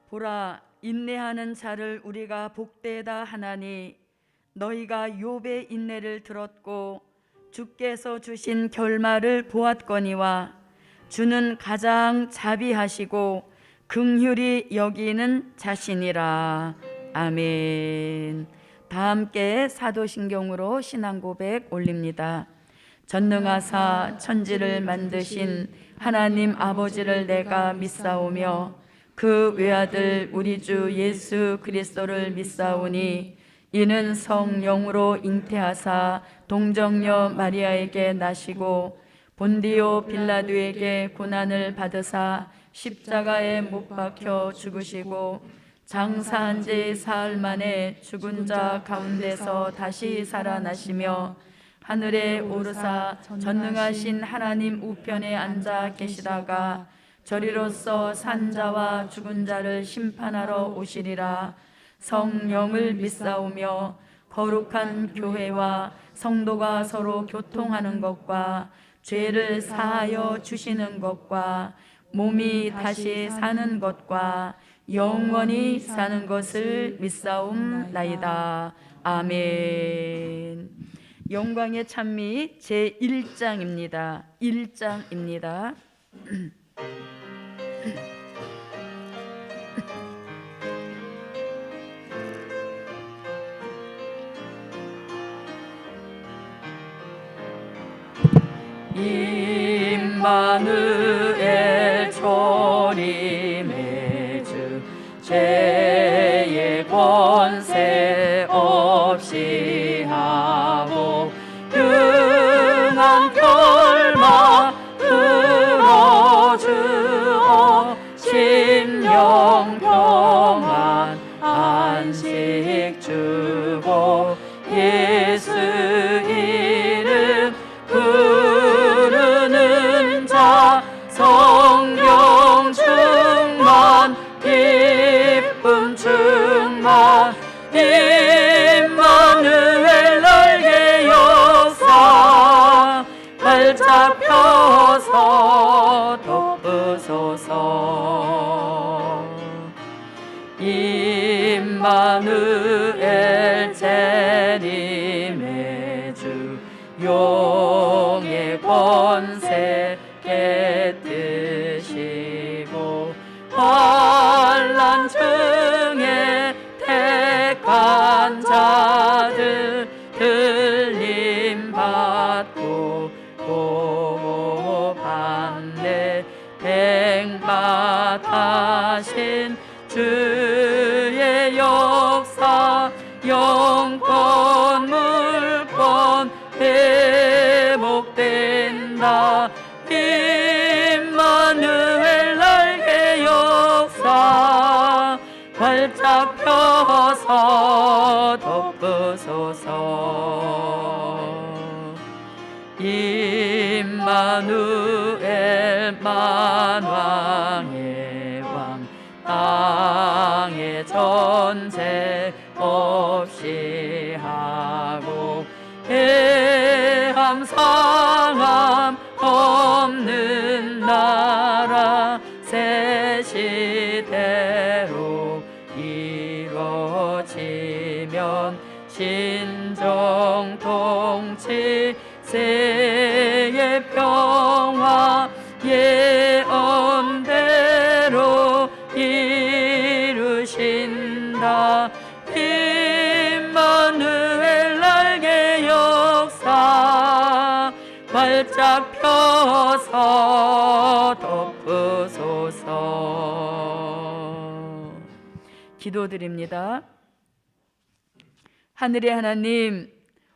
보라, 인내하는 자를 우리가 복되다 하나니 너희가 욥의 인내를 들었고 주께서 주신 결말을 보았거니와 주는 가장 자비하시고 긍휼히 여기는 자신이라. 아멘. 다 함께 사도신경으로 신앙고백 올립니다. 전능하사 천지를 만드신 하나님 아버지를 내가 믿사오며 그 외아들 우리 주 예수 그리스도를 믿사오니 이는 성령으로 잉태하사 동정녀 마리아에게 나시고 본디오 빌라도에게 고난을 받으사 십자가에 못 박혀 죽으시고 장사한 지 사흘 만에 죽은 자 가운데서 다시 살아나시며 하늘에 오르사 전능하신 하나님 우편에 앉아 계시다가 저리로서 산 자와 죽은 자를 심판하러 오시리라. 성령을 믿사오며 거룩한 교회와 성도가 서로 교통하는 것과 죄를 사하여 주시는 것과 몸이 다시 사는 것과 영원히 사는 것을 믿사옵나이다. 아멘. 영광의 찬미 제1장입니다. 1장입니다. 임마누엘 조림의 주 죄의 권세 없이 하고 흉한 결말 들어주어 심령 평안 안식 주고 예수 이름 부르는 자 성령 충만 기쁨 충만 임마누엘 날개 역사 활짝 펴서 덮으소서. 임마누엘 재림의 주 용의 권세 깨뜨시고 환난 중에 택한 자들 들림 받고 보호받네. 행받하신 주의 역사 영권 물권 회복된다. 임마누엘 날개 역사 활짝 펴서 덮으소서. 임마누엘 만왕의 왕 땅의 전제 없이 하고 해함 상함 없는 나라 새 시대로 이루어지면 신정 통치 세의 평화 예언대로 이루신다. 임마누엘 날개 역사 활짝 펴서 덮으소서. 기도드립니다. 하늘의 하나님,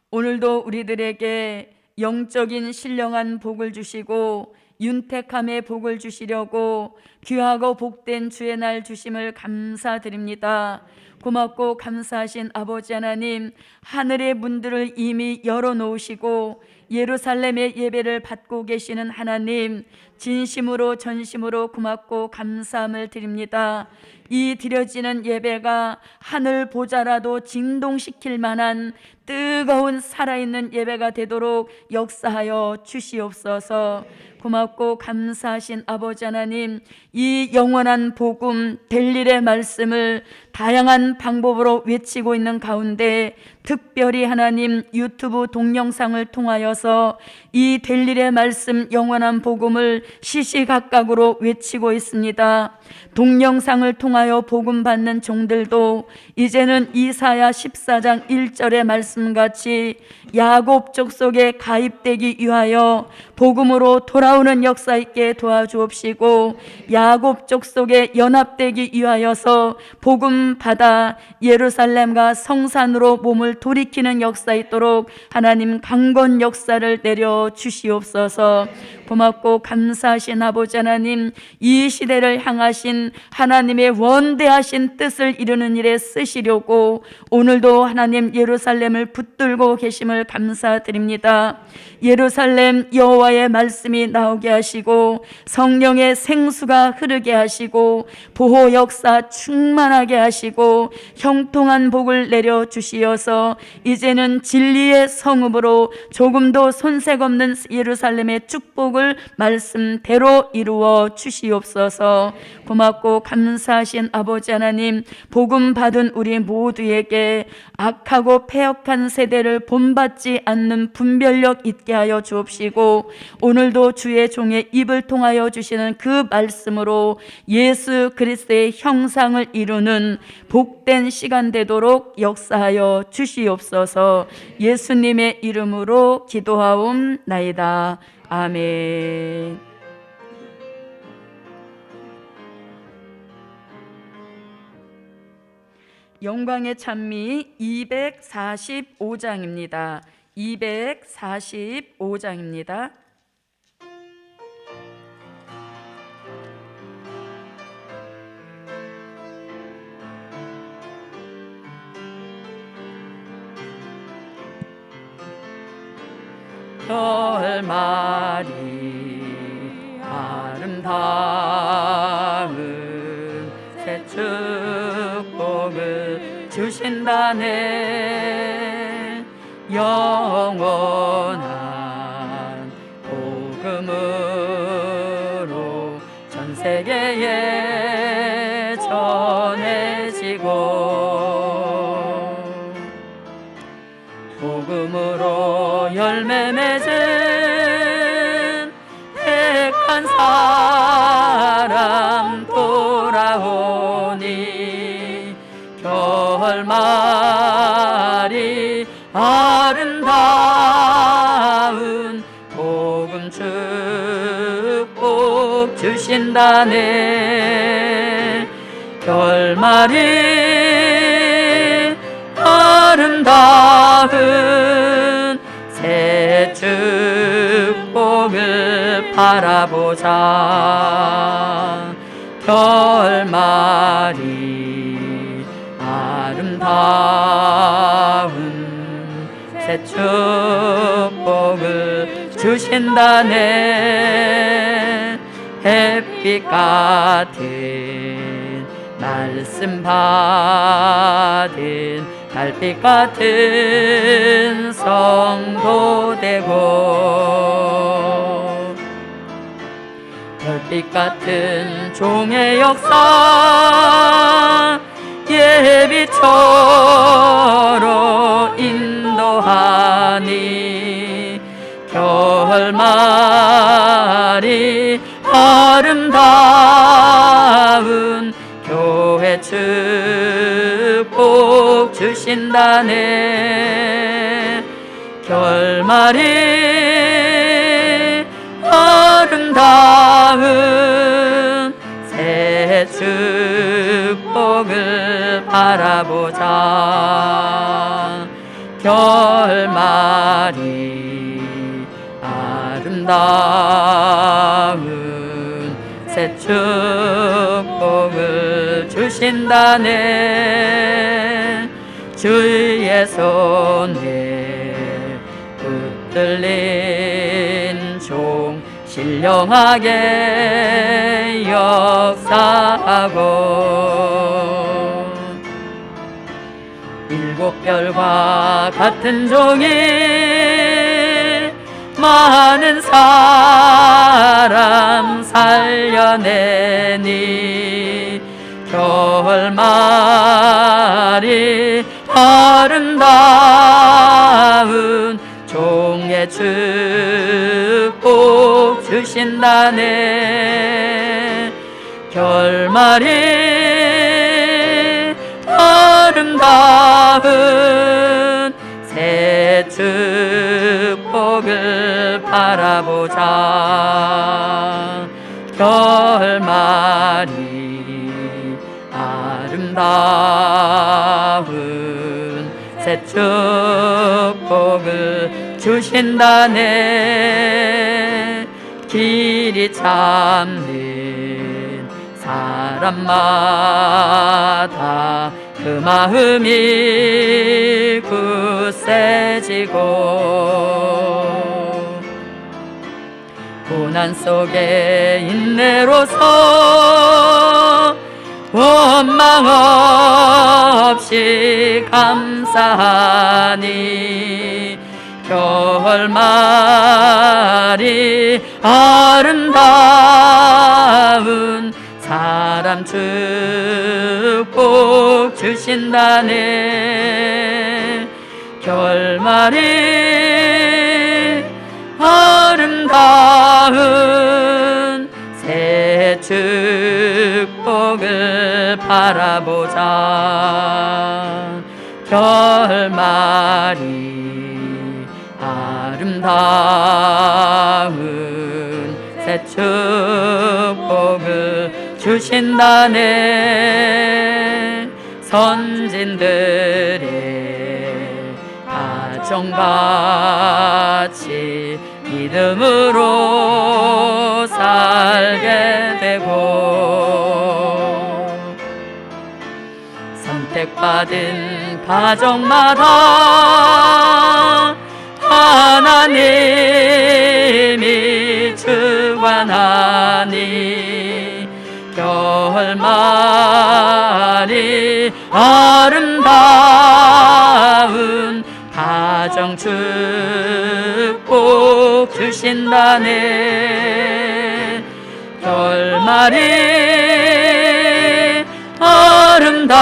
오늘도 우리들에게 영적인 신령한 복을 주시고 윤택함의 복을 주시려고 귀하고 복된 주의 날 주심을 감사드립니다. 고맙고 감사하신 아버지 하나님, 하늘의 문들을 이미 열어놓으시고 예루살렘의 예배를 받고 계시는 하나님, 진심으로 전심으로 고맙고 감사함을 드립니다. 이 드려지는 예배가 하늘 보좌라도 진동시킬 만한 뜨거운 살아있는 예배가 되도록 역사하여 주시옵소서. 고맙고 감사하신 아버지 하나님, 이 영원한 복음 델릴의 말씀을 다양한 방법으로 외치고 있는 가운데 특별히 하나님 유튜브 동영상을 통하여서 이 델릴의 말씀 영원한 복음을 시시각각으로 외치고 있습니다. 동영상을 통하여 복음 받는 종들도 이제는 이사야 14장 1절의 말씀같이 야곱 족속에 가입되기 위하여 복음으로 돌아오는 역사 있게 도와주옵시고, 야곱 족속에 연합되기 위하여서 복음 받아 예루살렘과 성산으로 몸을 돌이키는 역사 있도록 하나님 강건 역사를 내려 주시옵소서. 고맙고 감사하신 아버지 하나님, 이 시대를 향하신 하나님의 원대하신 뜻을 이루는 일에 쓰시려고 오늘도 하나님 예루살렘을 붙들고 계심을 감사드립니다. 예루살렘 여호와의 말씀이 나오게 하시고 성령의 생수가 흐르게 하시고 보호 역사 충만하게 하시고 형통한 복을 내려 주시어서 이제는 진리의 성읍으로 조금도 손색 없는 예루살렘의 축복을 말씀대로 이루어 주시옵소서. 고맙고 감사하신 아버지 하나님, 복음 받은 우리 모두에게 악하고 패역한 세대를 본받지 않는 분별력 있게 하여 주옵시고, 오늘도 주의 종의 입을 통하여 주시는 그 말씀으로 예수 그리스도의 형상을 이루는 복된 시간 되도록 역사하여 주시옵소서. 예수님의 이름으로 기도하옵나이다. 아멘. 영광의 찬미 245장입니다. 245장입니다. 결말이 아름다운 새 축복을 주신다네. 영원한 복음으로 전 세계에 전해지고, 복음으로 열매 맺은 택한 사람 돌아오니, 결말이 아름다운 복음 축복 주신다네. 결말이 아름다운 새 축복을 바라보자. 결말이 아름다운 새 축복을 주신다네. 햇빛 같은 말씀 받은 달빛 같은 성도 되고, 별빛 같은 종의 역사 예비처럼 인도하니, 결말이 아름다운 교회 축복 주신다네. 결말이 아름다운 새 축복을 바라보자. 결말이 아름다운 새 축복을 주신다네. 주의 손에 붙들린 종 신령하게 역사하고 일곱 별과 같은 종이 많은 사람 살려내니 결말이 아름다운 종의 축복 주신다네. 결말이 아름다운 새 축복을 바라보자. 결말이 아름다운 새 축복을 주신다네. 길이 참는 사람마다 그 마음이 굳세지고 고난 속에 인내로서 원망 없이 감사하니 결말이 아름다운 사람 축복 주신다네. 결말이 아름다운 새 축복을 바라보자. 결말이 아름다운 새 축복을 주신다네. 선진들의 가정같이 믿음으로 살게 되고 선택받은 가정마다 하나님이 주관하니 결말이 아름다운 가정 축복 주신다네. 결말이 아름다운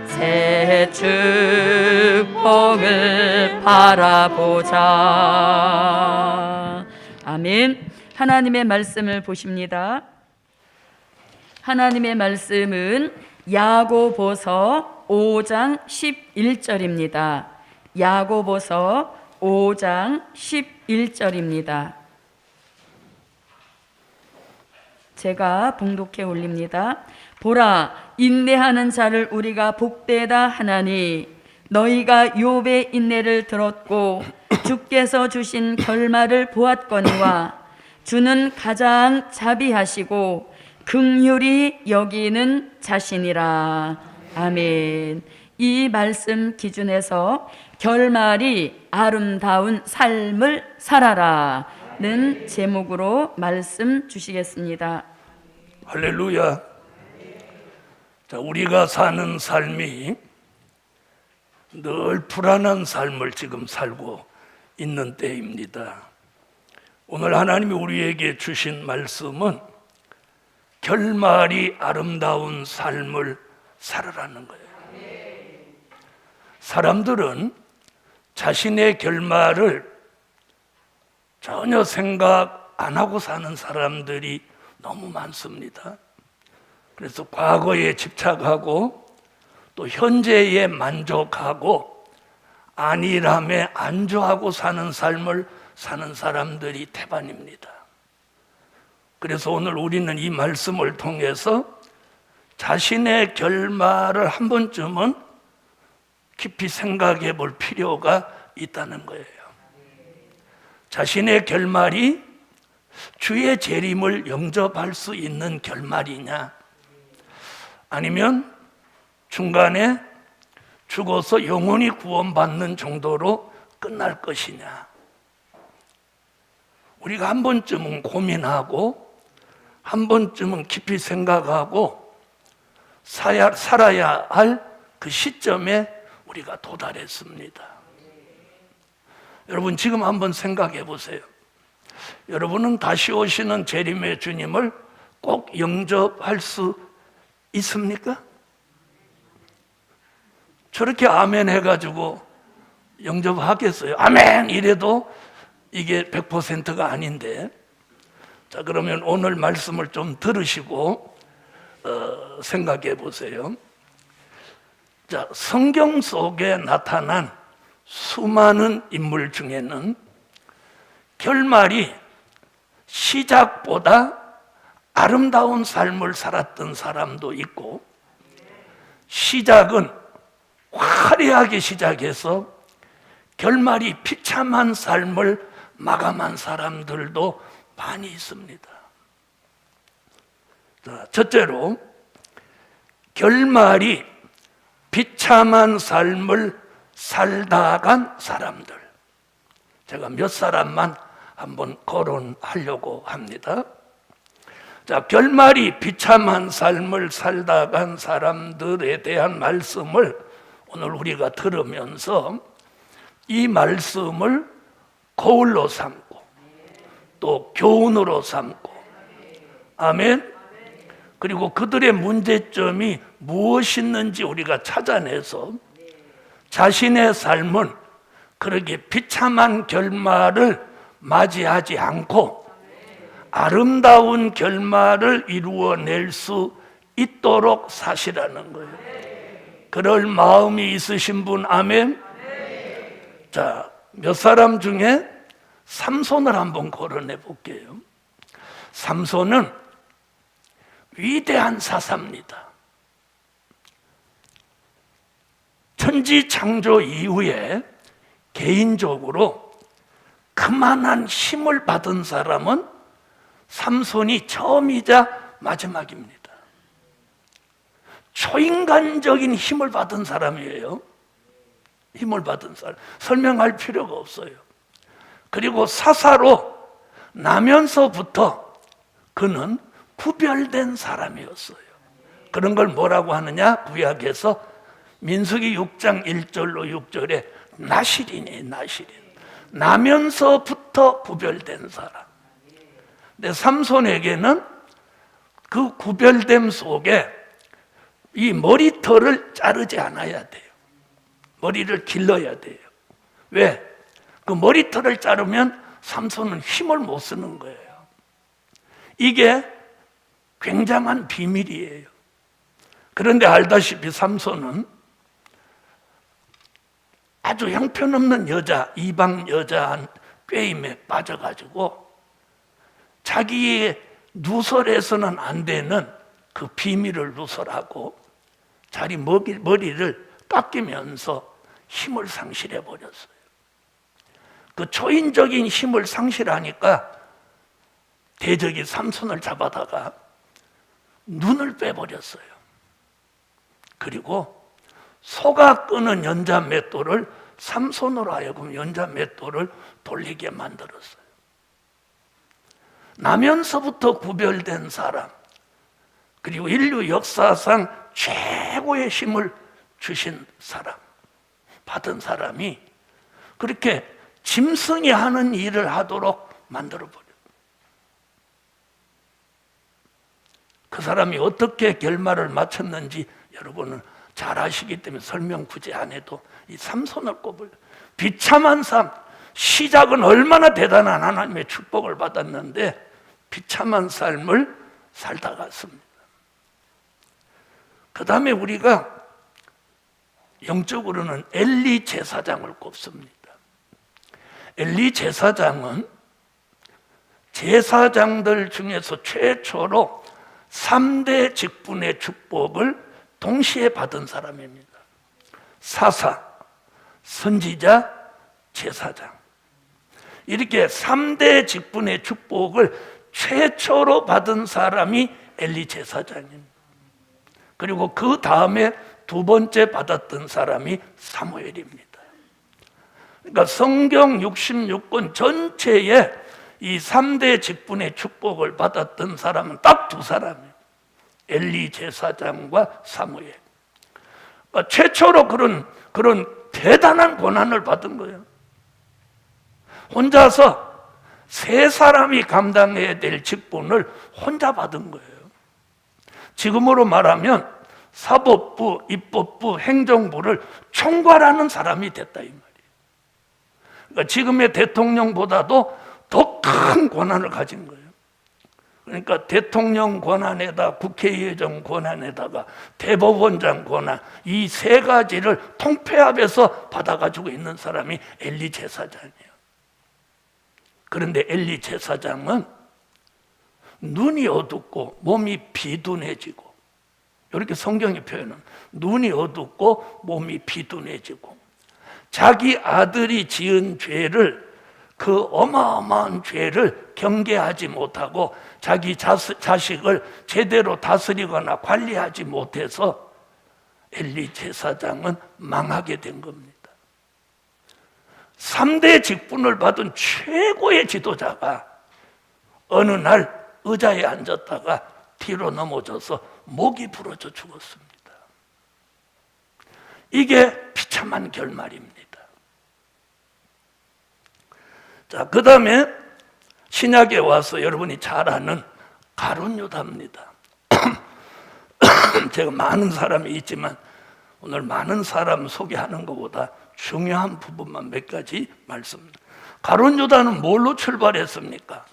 새 축복을 바라보자. 아멘. 하나님의 말씀을 보십니다. 하나님의 말씀은 야고보서 5장 11절입니다. 야고보서 5장 11절입니다. 제가 봉독해 올립니다. 보라, 인내하는 자를 우리가 복되다 하나니 너희가 욥의 인내를 들었고 주께서 주신 결말을 보았거니와 주는 가장 자비하시고 긍휼히 여기는 자신이라. 아멘. 이 말씀 기준에서 결말이 아름다운 삶을 살아라는 제목으로 말씀 주시겠습니다. 할렐루야. 자, 우리가 사는 삶이 늘 불안한 삶을 지금 살고 있는 때입니다. 오늘 하나님이 우리에게 주신 말씀은 결말이 아름다운 삶을 살아라는 거예요. 사람들은 자신의 결말을 전혀 생각 안 하고 사는 사람들이 너무 많습니다. 그래서 과거에 집착하고 또 현재에 만족하고 안일함에 안주하고 사는 삶을 사는 사람들이 태반입니다. 그래서 오늘 우리는 이 말씀을 통해서 자신의 결말을 한 번쯤은 깊이 생각해 볼 필요가 있다는 거예요. 자신의 결말이 주의 재림을 영접할 수 있는 결말이냐, 아니면 중간에 죽어서 영원히 구원받는 정도로 끝날 것이냐? 우리가 한 번쯤은 고민하고 한 번쯤은 깊이 생각하고 살아야 할 그 시점에 우리가 도달했습니다. 여러분 지금 한번 생각해 보세요. 여러분은 다시 오시는 재림의 주님을 꼭 영접할 수 있습니까? 저렇게 아멘 해가지고 영접하겠어요? 아멘 이래도 이게 100%가 아닌데. 자, 그러면 오늘 말씀을 좀 들으시고 생각해 보세요. 자, 성경 속에 나타난 수많은 인물 중에는 결말이 시작보다 아름다운 삶을 살았던 사람도 있고, 시작은 화려하게 시작해서 결말이 비참한 삶을 마감한 사람들도 많이 있습니다. 자, 첫째로 결말이 비참한 삶을 살다 간 사람들, 제가 몇 사람만 한번 거론하려고 합니다. 자, 결말이 비참한 삶을 살다 간 사람들에 대한 말씀을 오늘 우리가 들으면서 이 말씀을 거울로 삼고 또 교훈으로 삼고, 아멘. 그리고 그들의 문제점이 무엇이었는지 우리가 찾아내서 자신의 삶은 그렇게 비참한 결말을 맞이하지 않고 아름다운 결말을 이루어낼 수 있도록 사시라는 거예요. 그럴 마음이 있으신 분, 아멘. 자, 몇 사람 중에 삼손을 한번 거론해 볼게요. 삼손은 위대한 사사입니다. 천지 창조 이후에 개인적으로 그만한 힘을 받은 사람은 삼손이 처음이자 마지막입니다. 초인간적인 힘을 받은 사람이에요. 힘을 받은 사람. 설명할 필요가 없어요. 그리고 사사로 나면서부터 그는 구별된 사람이었어요. 그런 걸 뭐라고 하느냐? 구약에서 민수기 6장 1절로 6절에 나실인이에요. 나실인. 나면서부터 구별된 사람. 근데 삼손에게는 그 구별됨 속에 이 머리털을 자르지 않아야 돼요. 머리를 길러야 돼요. 왜? 그 머리털을 자르면 삼손은 힘을 못 쓰는 거예요. 이게 굉장한 비밀이에요. 그런데 알다시피 삼손은 아주 형편없는 여자, 이방 여자한 꾀임에 빠져가지고 자기의 누설해서는 안 되는 그 비밀을 누설하고 자기 머리를 깎이면서 힘을 상실해 버렸어요. 그 초인적인 힘을 상실하니까 대적이 삼손을 잡아다가 눈을 빼버렸어요. 그리고 소가 끄는 연자맷돌을 삼손으로 하여금 연자맷돌을 돌리게 만들었어요. 나면서부터 구별된 사람, 그리고 인류 역사상 최고의 힘을 주신 사람, 받은 사람이 그렇게 짐승이 하는 일을 하도록 만들어버려요. 그 사람이 어떻게 결말을 마쳤는지 여러분은 잘 아시기 때문에 설명 굳이 안 해도 이 삼손을 꼽을, 비참한 삶, 시작은 얼마나 대단한 하나님의 축복을 받았는데 비참한 삶을 살다 갔습니다. 그 다음에 우리가 영적으로는 엘리 제사장을 꼽습니다. 엘리 제사장은 제사장들 중에서 최초로 3대 직분의 축복을 동시에 받은 사람입니다. 사사, 선지자, 제사장. 이렇게 3대 직분의 축복을 최초로 받은 사람이 엘리 제사장입니다. 그리고 그 다음에 두 번째 받았던 사람이 사무엘입니다. 그러니까 성경 66권 전체에 이 3대 직분의 축복을 받았던 사람은 딱 두 사람이에요. 엘리 제사장과 사무엘. 그러니까 최초로 그런 대단한 고난을 받은 거예요. 혼자서 세 사람이 감당해야 될 직분을 혼자 받은 거예요. 지금으로 말하면 사법부, 입법부, 행정부를 총괄하는 사람이 됐다 이 말이에요. 그러니까 지금의 대통령보다도 더 큰 권한을 가진 거예요. 그러니까 대통령 권한에다 국회의장 권한에다가 대법원장 권한, 이 세 가지를 통폐합해서 받아가지고 있는 사람이 엘리 제사장이에요. 그런데 엘리 제사장은 눈이 어둡고 몸이 비둔해지고, 이렇게 성경이 표현은 눈이 어둡고 몸이 비둔해지고, 자기 아들이 지은 죄를, 그 어마어마한 죄를 경계하지 못하고 자기 자식을 제대로 다스리거나 관리하지 못해서 엘리 제사장은 망하게 된 겁니다. 3대 직분을 받은 최고의 지도자가 어느 날 의자에 앉았다가 뒤로 넘어져서 목이 부러져 죽었습니다. 이게 비참한 결말입니다. 자, 그 다음에 신약에 와서 여러분이 잘 아는 가룟 유다입니다. 제가 많은 사람이 있지만 오늘 많은 사람 소개하는 것보다 중요한 부분만 몇 가지 말씀드립니다. 가룟 유다는 뭘로 출발했습니까?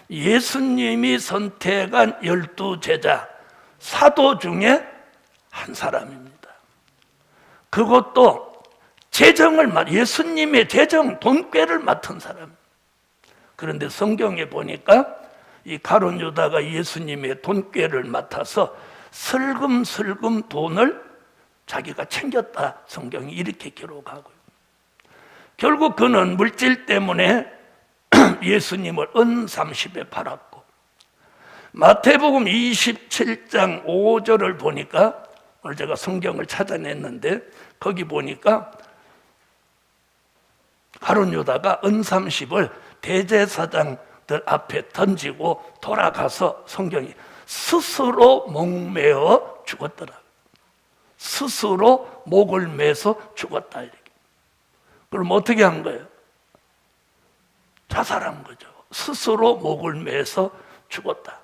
예수님이 선택한 12제자 사도 중에 한 사람입니다. 그것도 예수님의 재정 돈꾀를 맡은 사람. 그런데 성경에 보니까 이 가룟 유다가 예수님의 돈꾀를 맡아서 슬금슬금 돈을 자기가 챙겼다, 성경이 이렇게 기록하고요. 결국 그는 물질 때문에 예수님을 은 30에 팔았고, 마태복음 27장 5절을 보니까, 오늘 제가 성경을 찾아냈는데 거기 보니까 가룟 유다가 은 30을 대제사장들 앞에 던지고 돌아가서, 성경이 스스로 목매어 죽었더라. 스스로 목을 매서 죽었다 이렇게. 그럼 어떻게 한 거예요? 자살한 거죠. 스스로 목을 매서 죽었다.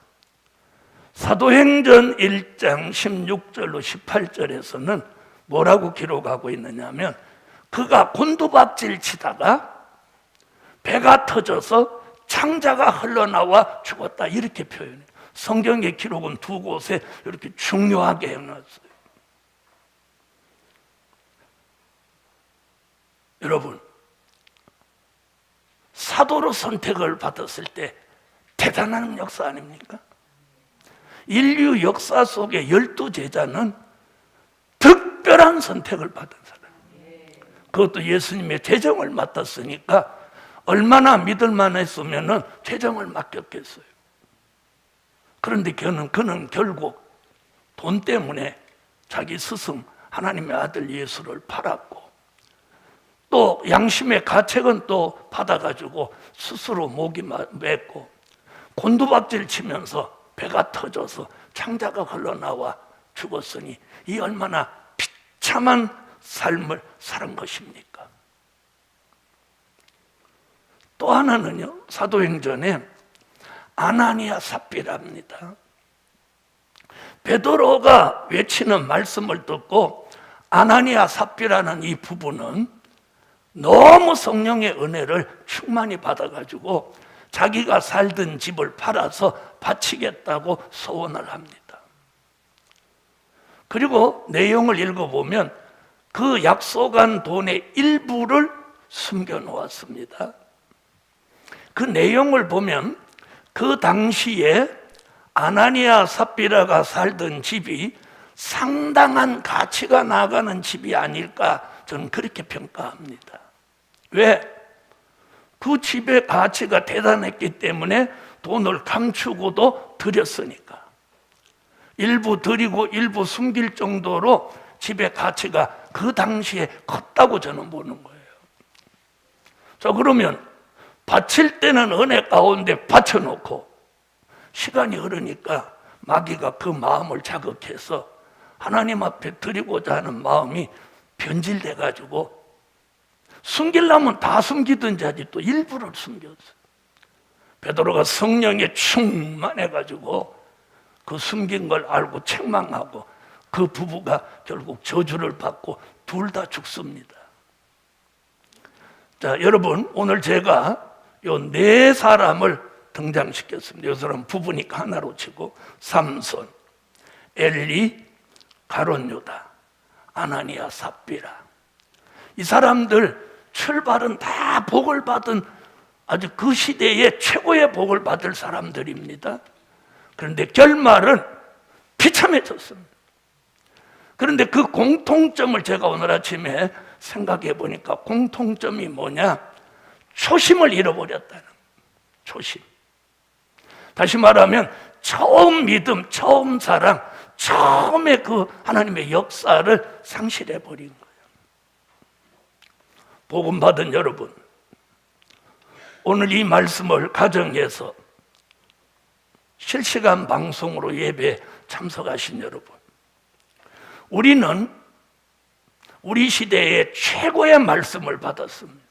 사도행전 1장 16절로 18절에서는 뭐라고 기록하고 있느냐면, 그가 곤두박질 치다가 배가 터져서 창자가 흘러나와 죽었다 이렇게 표현해요. 성경의 기록은 두 곳에 이렇게 중요하게 해놨어요. 여러분, 사도로 선택을 받았을 때 대단한 역사 아닙니까? 인류 역사 속에 12제자는 특별한 선택을 받은 사람. 그것도 예수님의 재정을 맡았으니까 얼마나 믿을만 했으면 재정을 맡겼겠어요. 그런데 그는 결국 돈 때문에 자기 스승 하나님의 아들 예수를 팔았고, 또 양심의 가책은 또 받아가지고 스스로 목이 맺고, 곤두박질 치면서 배가 터져서 창자가 흘러나와 죽었으니 이 얼마나 비참한 삶을 산 것입니까? 또 하나는요, 사도행전에 아나니아 삽비라입니다. 베드로가 외치는 말씀을 듣고 아나니아 삽비라는 이 부부는 너무 성령의 은혜를 충만히 받아가지고 자기가 살던 집을 팔아서 바치겠다고 소원을 합니다. 그리고 내용을 읽어보면 그 약속한 돈의 일부를 숨겨놓았습니다. 그 내용을 보면 그 당시에 아나니아 삽비라가 살던 집이 상당한 가치가 나가는 집이 아닐까, 저는 그렇게 평가합니다. 왜? 그 집의 가치가 대단했기 때문에 돈을 감추고도 드렸으니까. 일부 드리고 일부 숨길 정도로 집의 가치가 그 당시에 컸다고 저는 보는 거예요. 자, 그러면 바칠 때는 은혜 가운데 바쳐놓고 시간이 흐르니까 마귀가 그 마음을 자극해서 하나님 앞에 드리고자 하는 마음이 변질돼 가지고 숨기려면 다 숨기든지 하지 또 일부를 숨겼어. 베드로가 성령에 충만해 가지고 그 숨긴 걸 알고 책망하고 그 부부가 결국 저주를 받고 둘 다 죽습니다. 자, 여러분, 오늘 제가 요 네 사람을 등장시켰습니다. 이 사람 부부니까 하나로 치고 삼손, 엘리, 가룟 유다, 아나니아, 삽비라. 이 사람들 출발은 다 복을 받은 아주 그 시대의 최고의 복을 받을 사람들입니다. 그런데 결말은 비참해졌습니다. 그런데 그 공통점을 제가 오늘 아침에 생각해 보니까 공통점이 뭐냐? 초심을 잃어버렸다는 거예요. 초심. 다시 말하면 처음 믿음, 처음 사랑, 처음에 그 하나님의 역사를 상실해 버린 거예요. 복음 받은 여러분, 오늘 이 말씀을 가정해서 실시간 방송으로 예배에 참석하신 여러분, 우리는 우리 시대의 최고의 말씀을 받았습니다.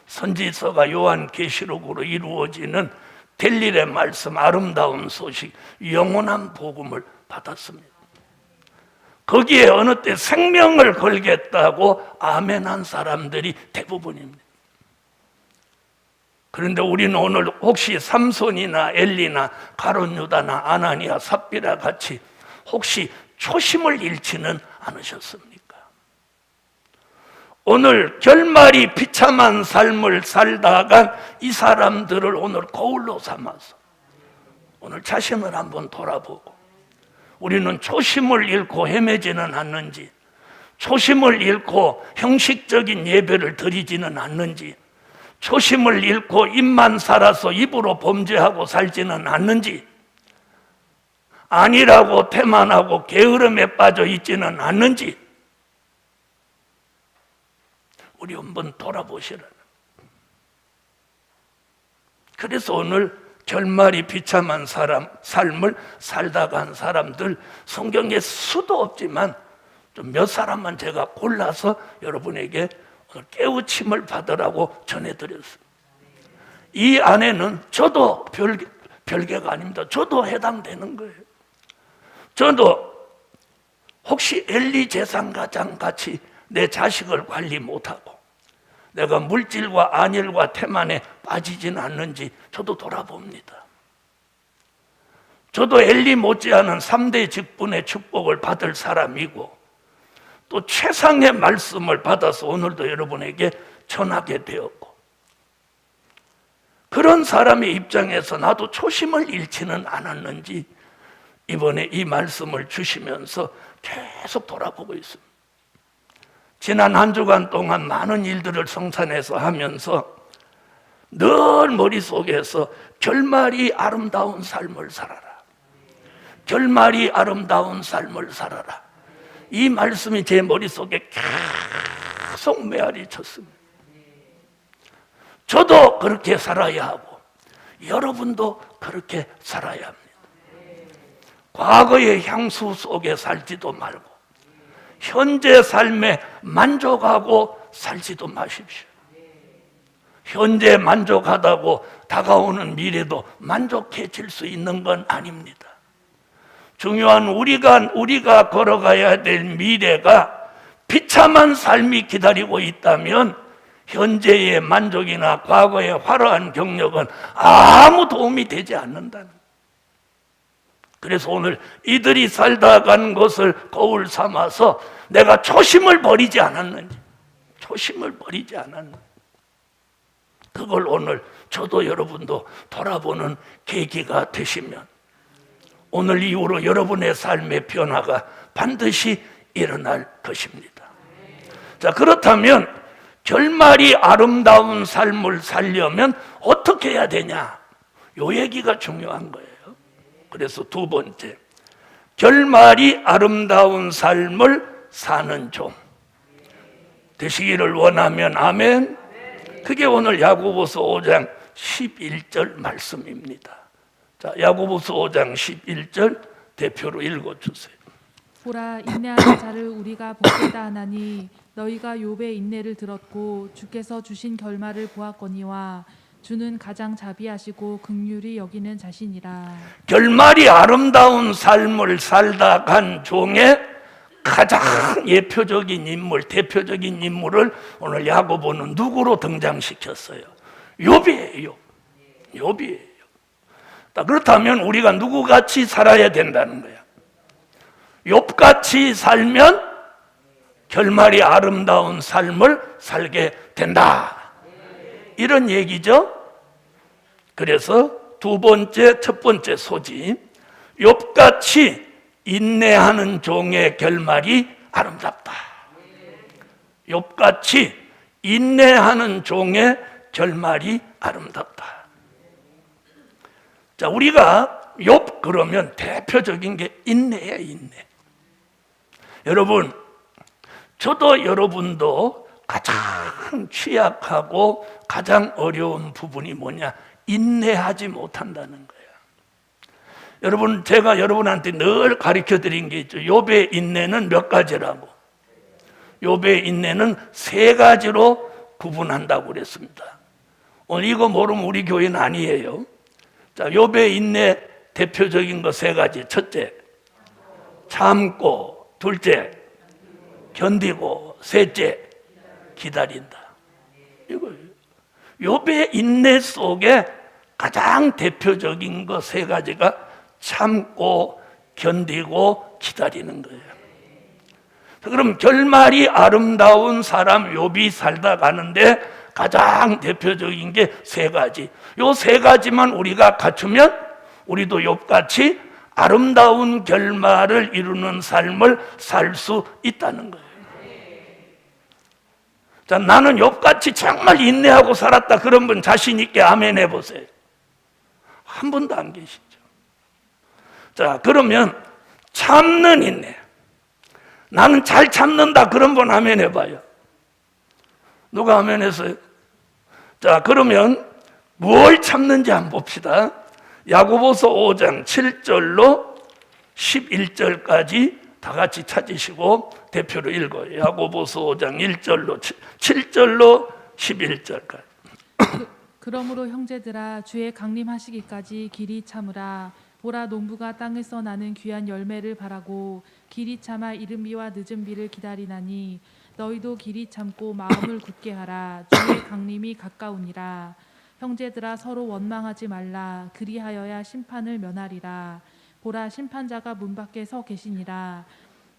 선지서가 요한계시록으로 이루어지는 될 일의 말씀, 아름다운 소식, 영원한 복음을 받았습니다. 거기에 어느 때 생명을 걸겠다고 아멘한 사람들이 대부분입니다. 그런데 우리는 오늘 혹시 삼손이나 엘리나 가룟 유다나 아나니아, 삽비라 같이 혹시 초심을 잃지는 않으셨습니까? 오늘 결말이 비참한 삶을 살다간 이 사람들을 오늘 거울로 삼아서 오늘 자신을 한번 돌아보고 우리는 초심을 잃고 헤매지는 않는지, 초심을 잃고 형식적인 예배를 드리지는 않는지, 초심을 잃고 입만 살아서 입으로 범죄하고 살지는 않는지, 아니라고 태만하고 게으름에 빠져 있지는 않는지 우리 한번 돌아보시라는. 그래서 오늘 결말이 비참한 삶을 살다 간 사람들 성경에 수도 없지만 좀 몇 사람만 제가 골라서 여러분에게 오늘 깨우침을 받으라고 전해드렸습니다. 이 안에는 저도 별개가 아닙니다. 저도 해당되는 거예요. 저도 혹시 엘리 제사장과 같이 내 자식을 관리 못하고 내가 물질과 안일과 태만에 빠지지는 않는지 저도 돌아봅니다. 저도 엘리 못지않은 3대 직분의 축복을 받을 사람이고 또 최상의 말씀을 받아서 오늘도 여러분에게 전하게 되었고, 그런 사람의 입장에서 나도 초심을 잃지는 않았는지 이번에 이 말씀을 주시면서 계속 돌아보고 있습니다. 지난 한 주간 동안 많은 일들을 성산에서 하면서 늘 머릿속에서 결말이 아름다운 삶을 살아라, 결말이 아름다운 삶을 살아라, 이 말씀이 제 머릿속에 계속 메아리 쳤습니다. 저도 그렇게 살아야 하고 여러분도 그렇게 살아야 합니다. 과거의 향수 속에 살지도 말고 현재 삶에 만족하고 살지도 마십시오. 현재 만족하다고 다가오는 미래도 만족해질 수 있는 건 아닙니다. 중요한 우리가 걸어가야 될 미래가 비참한 삶이 기다리고 있다면 현재의 만족이나 과거의 화려한 경력은 아무 도움이 되지 않는다는 거예요. 그래서 오늘 이들이 살다 간 것을 거울 삼아서 내가 초심을 버리지 않았는지, 그걸 오늘 저도 여러분도 돌아보는 계기가 되시면 오늘 이후로 여러분의 삶의 변화가 반드시 일어날 것입니다. 자, 그렇다면 결말이 아름다운 삶을 살려면 어떻게 해야 되냐? 요 얘기가 중요한 거예요. 그래서 두 번째, 결말이 아름다운 삶을 사는 종 되시기를 원하면 아멘. 그게 오늘 야고보서 5장 11절 말씀입니다. 자, 야고보서 5장 11절 대표로 읽어주세요. 보라, 인내하는 자를 우리가 복되다 하나니 너희가 욥의 인내를 들었고 주께서 주신 결말을 보았거니와 주는 가장 자비하시고 긍휼히 여기는 자신이라. 결말이 아름다운 삶을 살다 간 종의 가장 예표적인 인물, 대표적인 인물을 오늘 야고보는 누구로 등장시켰어요? 욥이에요. 욥이에요. 그렇다면 우리가 누구같이 살아야 된다는 거야. 욥같이 살면 결말이 아름다운 삶을 살게 된다. 이런 얘기죠. 그래서 첫 번째 소집, 욥같이 인내하는 종의 결말이 아름답다. 욥같이 인내하는 종의 결말이 아름답다. 자, 우리가 욥 그러면 대표적인 게 인내예요, 인내. 여러분, 저도 여러분도 가장 취약하고 가장 어려운 부분이 뭐냐? 인내하지 못한다는 거예요. 여러분, 제가 여러분한테 늘 가르쳐 드린 게 있죠. 욥의 인내는 몇 가지라고? 욥의 인내는 3가지로 구분한다고 그랬습니다. 오늘 이거 모르면 우리 교회는 아니에요. 자, 욥의 인내 대표적인 거 3가지. 첫째, 참고. 둘째, 견디고. 셋째, 기다린다. 이거예요. 욥의 인내 속에 가장 대표적인 거 3가지가 참고, 견디고, 기다리는 거예요. 그럼 결말이 아름다운 사람 욥이 살다 가는데 가장 대표적인 게 3가지. 요 3가지만 우리가 갖추면 우리도 욥같이 아름다운 결말을 이루는 삶을 살 수 있다는 거예요. 자, 나는 욥같이 정말 인내하고 살았다. 그런 분 자신 있게 아멘 해보세요. 한 분도 안 계시죠. 자, 그러면 참는 인내. 나는 잘 참는다. 그런 분 아멘 해봐요. 누가 아멘 했어요? 자, 그러면 뭘 참는지 한번 봅시다. 야고보서 5장 7절로 11절까지 다 같이 찾으시고 대표로 읽어요. 야고보서 5장 1절로 7절로 11절까지. 그러므로 형제들아, 주의 강림하시기까지 길이 참으라. 보라, 농부가 땅에서 나는 귀한 열매를 바라고 길이 참아 이른 비와 늦은 비를 기다리나니 너희도 길이 참고 마음을 굳게 하라. 주의 강림이 가까우니라. 형제들아, 서로 원망하지 말라. 그리하여야 심판을 면하리라. 보라, 심판자가 문 밖에 서 계시니라.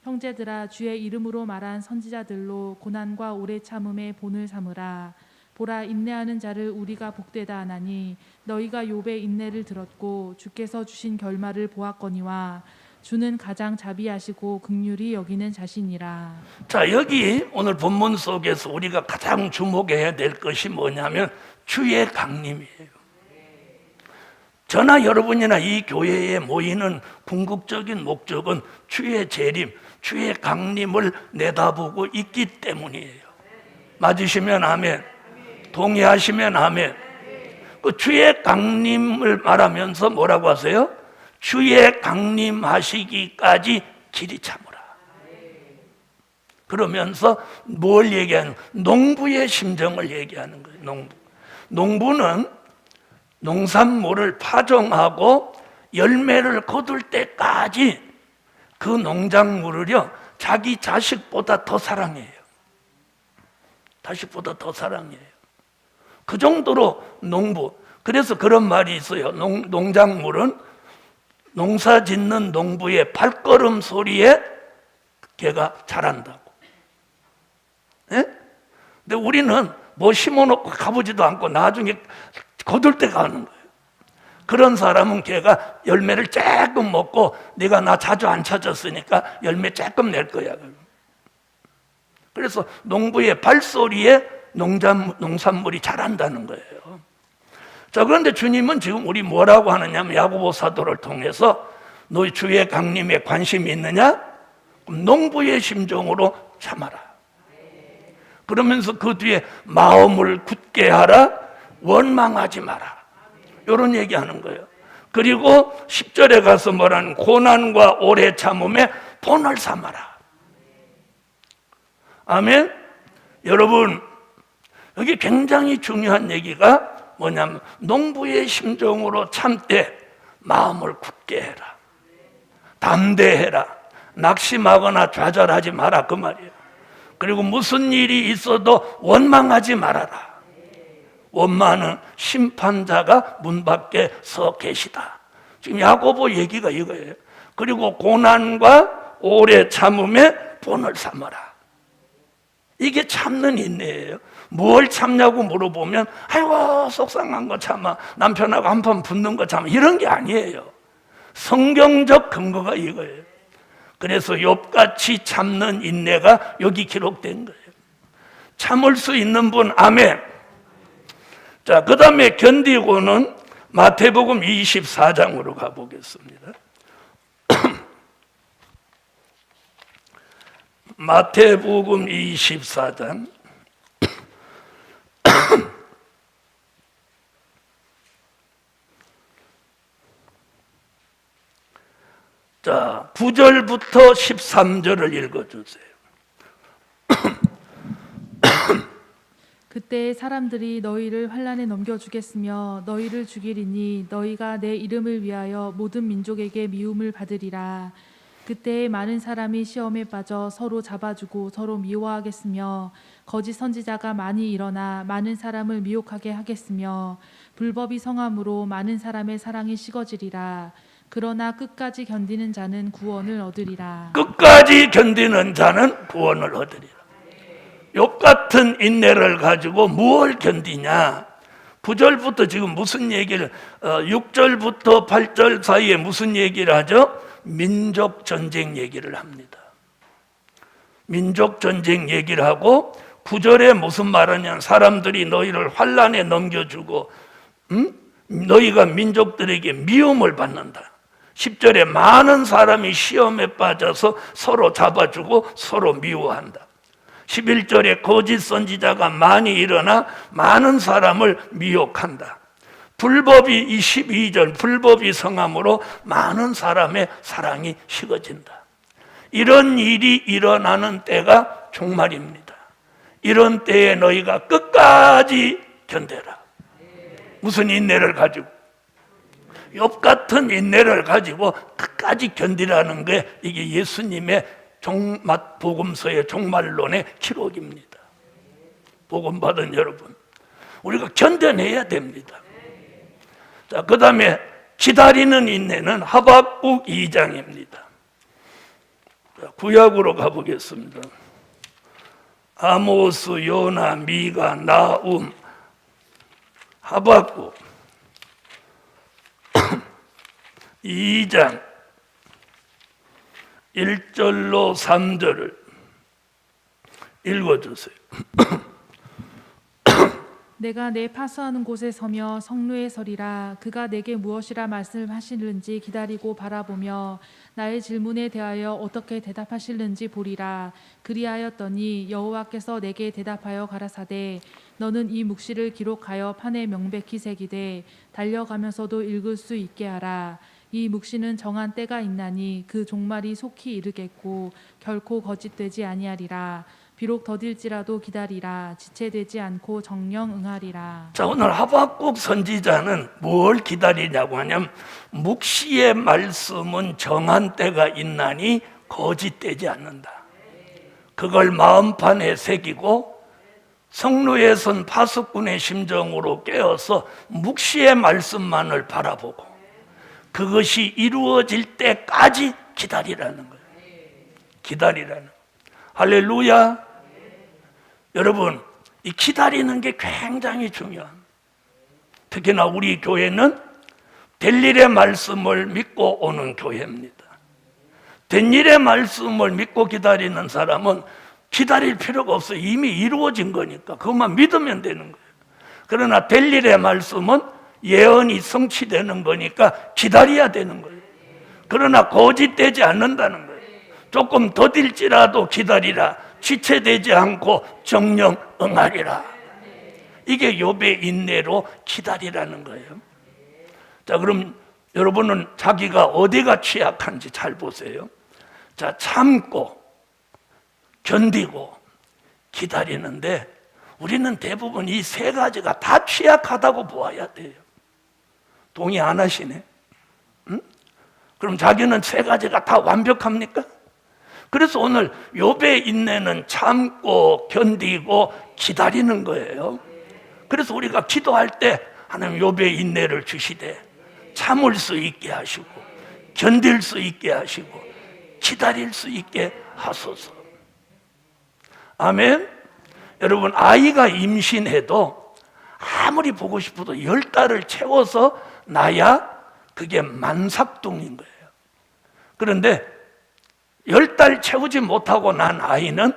형제들아, 주의 이름으로 말한 선지자들로 고난과 오래 참음의 본을 삼으라. 보라, 인내하는 자를 우리가 복되다 하나니 너희가 욥의 인내를 들었고 주께서 주신 결말을 보았거니와 주는 가장 자비하시고 긍휼히 여기는 자신이라. 자, 여기 오늘 본문 속에서 우리가 가장 주목해야 될 것이 뭐냐면 주의 강림이에요. 저나 여러분이나 이 교회에 모이는 궁극적인 목적은 주의 재림, 주의 강림을 내다보고 있기 때문이에요. 맞으시면 아멘. 동의하시면 아멘. 그 주의 강림을 말하면서 뭐라고 하세요? 주의 강림하시기까지 길이 참으라. 그러면서 뭘 얘기하는? 농부의 심정을 얘기하는 거예요. 농부는 농산물을 파종하고 열매를 거둘 때까지 그 농작물을요 자기 자식보다 더 사랑해요. 자식보다 더 사랑해요. 그 정도로 농부. 그래서 그런 말이 있어요. 농작물은 농사 짓는 농부의 발걸음 소리에 걔가 자란다고. 예? 근데 우리는 뭐 심어놓고 가보지도 않고 나중에 거둘 때 가는 거예요. 그런 사람은 걔가 열매를 조금 먹고 네가 나 자주 안 찾았으니까 열매 조금 낼 거야. 그래서 농부의 발소리에 농산물이 자란다는 거예요. 자, 그런데 주님은 지금 우리 뭐라고 하느냐면 야고보 사도를 통해서 너희 주의 강림에 관심이 있느냐? 그럼 농부의 심정으로 참아라. 그러면서 그 뒤에 마음을 굳게 하라, 원망하지 마라, 이런 얘기하는 거예요. 그리고 10절에 가서 뭐라는, 고난과 오래 참음에 본을 삼아라. 아멘. 여러분, 여기 굉장히 중요한 얘기가 뭐냐면, 농부의 심정으로 참되 마음을 굳게 해라, 담대해라, 낙심하거나 좌절하지 마라, 그 말이에요. 그리고 무슨 일이 있어도 원망하지 말아라. 원망은 심판자가 문 밖에 서 계시다. 지금 야고보 얘기가 이거예요. 그리고 고난과 오래 참음에 본을 삼아라. 이게 참는 인내예요. 뭘 참냐고 물어보면, 아이고 속상한 거 참아, 남편하고 한판 붙는 거 참아, 이런 게 아니에요. 성경적 근거가 이거예요. 그래서 욥같이 참는 인내가 여기 기록된 거예요. 참을 수 있는 분, 아멘. 자, 그 다음에 견디고는 마태복음 24장으로 가보겠습니다. 마태복음 24장. 자, 9절부터 13절을 읽어주세요. 그때 사람들이 너희를 환난에 넘겨주겠으며 너희를 죽이리니 너희가 내 이름을 위하여 모든 민족에게 미움을 받으리라. 그때 많은 사람이 시험에 빠져 서로 잡아주고 서로 미워하겠으며 거짓 선지자가 많이 일어나 많은 사람을 미혹하게 하겠으며 불법이 성함으로 많은 사람의 사랑이 식어지리라. 그러나 끝까지 견디는 자는 구원을 얻으리라. 끝까지 견디는 자는 구원을 얻으리라. 욥 같은 인내를 가지고 무엇을 견디냐? 9절부터 지금 무슨 얘기를, 6절부터 8절 사이에 무슨 얘기를 하죠? 민족 전쟁 얘기를 합니다. 민족 전쟁 얘기를 하고, 9절에 무슨 말하냐면, 사람들이 너희를 환난에 넘겨주고 너희가 민족들에게 미움을 받는다. 10절에 많은 사람이 시험에 빠져서 서로 잡아주고 서로 미워한다. 11절에 거짓 선지자가 많이 일어나 많은 사람을 미혹한다. 불법이, 이 12절 불법이 성함으로 많은 사람의 사랑이 식어진다. 이런 일이 일어나는 때가 종말입니다. 이런 때에 너희가 끝까지 견뎌라. 무슨 인내를 가지고? 욥 같은 인내를 가지고 끝까지 견디라는 게 이게 예수님의 복음서의 종말론의 기록입니다. 복음 받은 여러분, 우리가 견뎌내야 됩니다. 자, 그 다음에 기다리는 인내는 하박국 2장입니다. 구약으로 가보겠습니다. 아모스, 요나, 미가, 나움, 하박국 2장 1절로 3절을 읽어주세요. 내가 내 파수하는 곳에 서며 성루에 서리라. 그가 내게 무엇이라 말씀하시는지 기다리고 바라보며 나의 질문에 대하여 어떻게 대답하실는지 보리라. 그리하였더니 여호와께서 내게 대답하여 가라사대 너는 이 묵시를 기록하여 판에 명백히 새기되 달려가면서도 읽을 수 있게 하라. 이 묵시는 정한 때가 있나니 그 종말이 속히 이르겠고 결코 거짓되지 아니하리라. 비록 더딜지라도 기다리라. 지체되지 않고 정령 응하리라. 자, 오늘 하박국 선지자는 뭘 기다리냐고 하냐면, 묵시의 말씀은 정한 때가 있나니 거짓되지 않는다. 그걸 마음판에 새기고 성루에 선 파수꾼의 심정으로 깨어서 묵시의 말씀만을 바라보고 그것이 이루어질 때까지 기다리라는 거예요. 기다리라는 거예요. 할렐루야. 여러분, 이 기다리는 게 굉장히 중요합니다. 특히나 우리 교회는 될 일의 말씀을 믿고 오는 교회입니다. 된 일의 말씀을 믿고 기다리는 사람은 기다릴 필요가 없어요. 이미 이루어진 거니까 그것만 믿으면 되는 거예요. 그러나 될 일의 말씀은 예언이 성취되는 거니까 기다려야 되는 거예요. 그러나 거짓되지 않는다는 거예요. 조금 더딜지라도 기다리라. 지체되지 않고 정령 응하리라. 이게 욥의 인내로 기다리라는 거예요. 자, 그럼 여러분은 자기가 어디가 취약한지 잘 보세요. 자, 참고 견디고 기다리는데 우리는 대부분 이 세 가지가 다 취약하다고 보아야 돼요. 동의 안 하시네? 응? 그럼 자기는 세 가지가 다 완벽합니까? 그래서 오늘 욥의 인내는 참고 견디고 기다리는 거예요. 그래서 우리가 기도할 때 하나님 욥의 인내를 주시되 참을 수 있게 하시고 견딜 수 있게 하시고 기다릴 수 있게 하소서. 아멘. 여러분, 아이가 임신해도 아무리 보고 싶어도 10달을 채워서 나야 그게 만삭둥인 거예요. 그런데 10달 채우지 못하고 난 아이는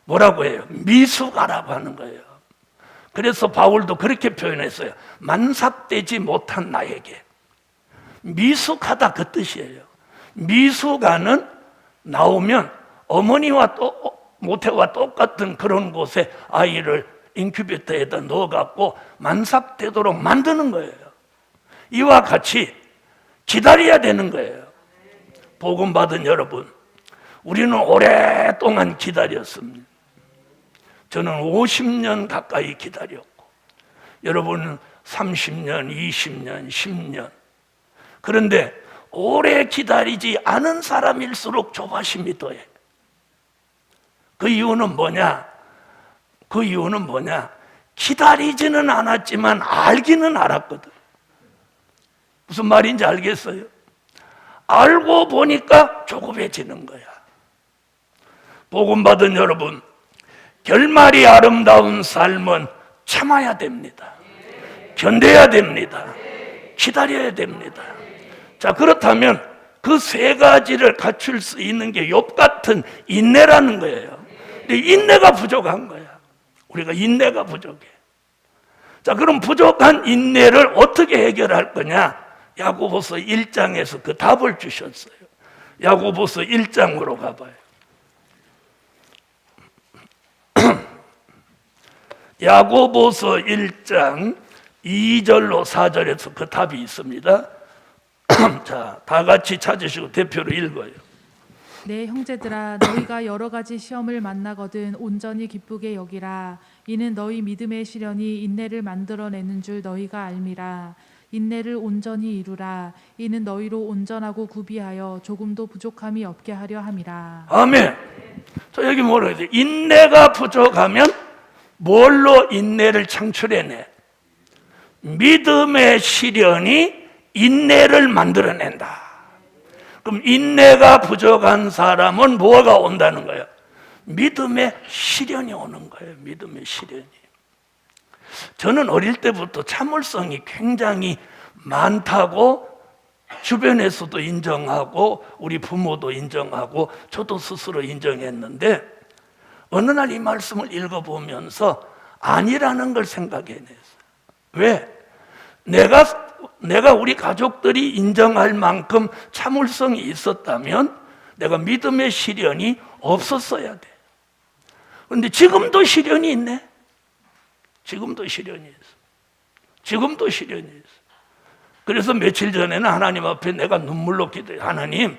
뭐라고 해요? 미숙아라고 하는 거예요. 그래서 바울도 그렇게 표현했어요. 만삭되지 못한 나에게. 미숙하다 그 뜻이에요. 미숙아는 나오면 어머니와 모태와 똑같은 그런 곳에 아이를 인큐베이터에다 넣어갖고 만삭되도록 만드는 거예요. 이와 같이 기다려야 되는 거예요. 복음 받은 여러분, 우리는 오랫동안 기다렸습니다. 저는 50년 가까이 기다렸고, 여러분은 30년, 20년, 10년. 그런데 오래 기다리지 않은 사람일수록 조바심이 더해. 그 이유는 뭐냐? 기다리지는 않았지만 알기는 알았거든. 무슨 말인지 알겠어요? 알고 보니까 조급해지는 거야. 복음 받은 여러분, 결말이 아름다운 삶은 참아야 됩니다. 견뎌야 됩니다. 기다려야 됩니다. 자, 그렇다면 그 세 가지를 갖출 수 있는 게 욥 같은 인내라는 거예요. 근데 인내가 부족한 거야. 우리가 인내가 부족해. 자, 그럼 부족한 인내를 어떻게 해결할 거냐? 야고보서 1장에서 그 답을 주셨어요. 야고보서 1장으로 가봐요. 야고보서 1장 2절로 4절에서 그 답이 있습니다. 자, 다 같이 찾으시고 대표로 읽어요. 내 형제들아, 너희가 여러 가지 시험을 만나거든 온전히 기쁘게 여기라. 이는 너희 믿음의 시련이 인내를 만들어내는 줄 너희가 알미라. 인내를 온전히 이루라. 이는 너희로 온전하고 구비하여 조금도 부족함이 없게 하려 함이라. 아멘. 자, 여기 뭐라 해야 돼? 인내가 부족하면 뭘로 인내를 창출해내? 믿음의 시련이 인내를 만들어낸다. 그럼 인내가 부족한 사람은 뭐가 온다는 거예요? 믿음의 시련이 오는 거예요. 믿음의 시련이. 저는 어릴 때부터 참을성이 굉장히 많다고 주변에서도 인정하고 우리 부모도 인정하고 저도 스스로 인정했는데 어느 날 이 말씀을 읽어보면서 아니라는 걸 생각해냈어요. 왜? 내가 우리 가족들이 인정할 만큼 참을성이 있었다면 내가 믿음의 시련이 없었어야 돼. 그런데 지금도 시련이 있네. 지금도 시련이 있어. 지금도 시련이 있어. 그래서 며칠 전에는 하나님 앞에 내가 눈물로 기도해. 하나님,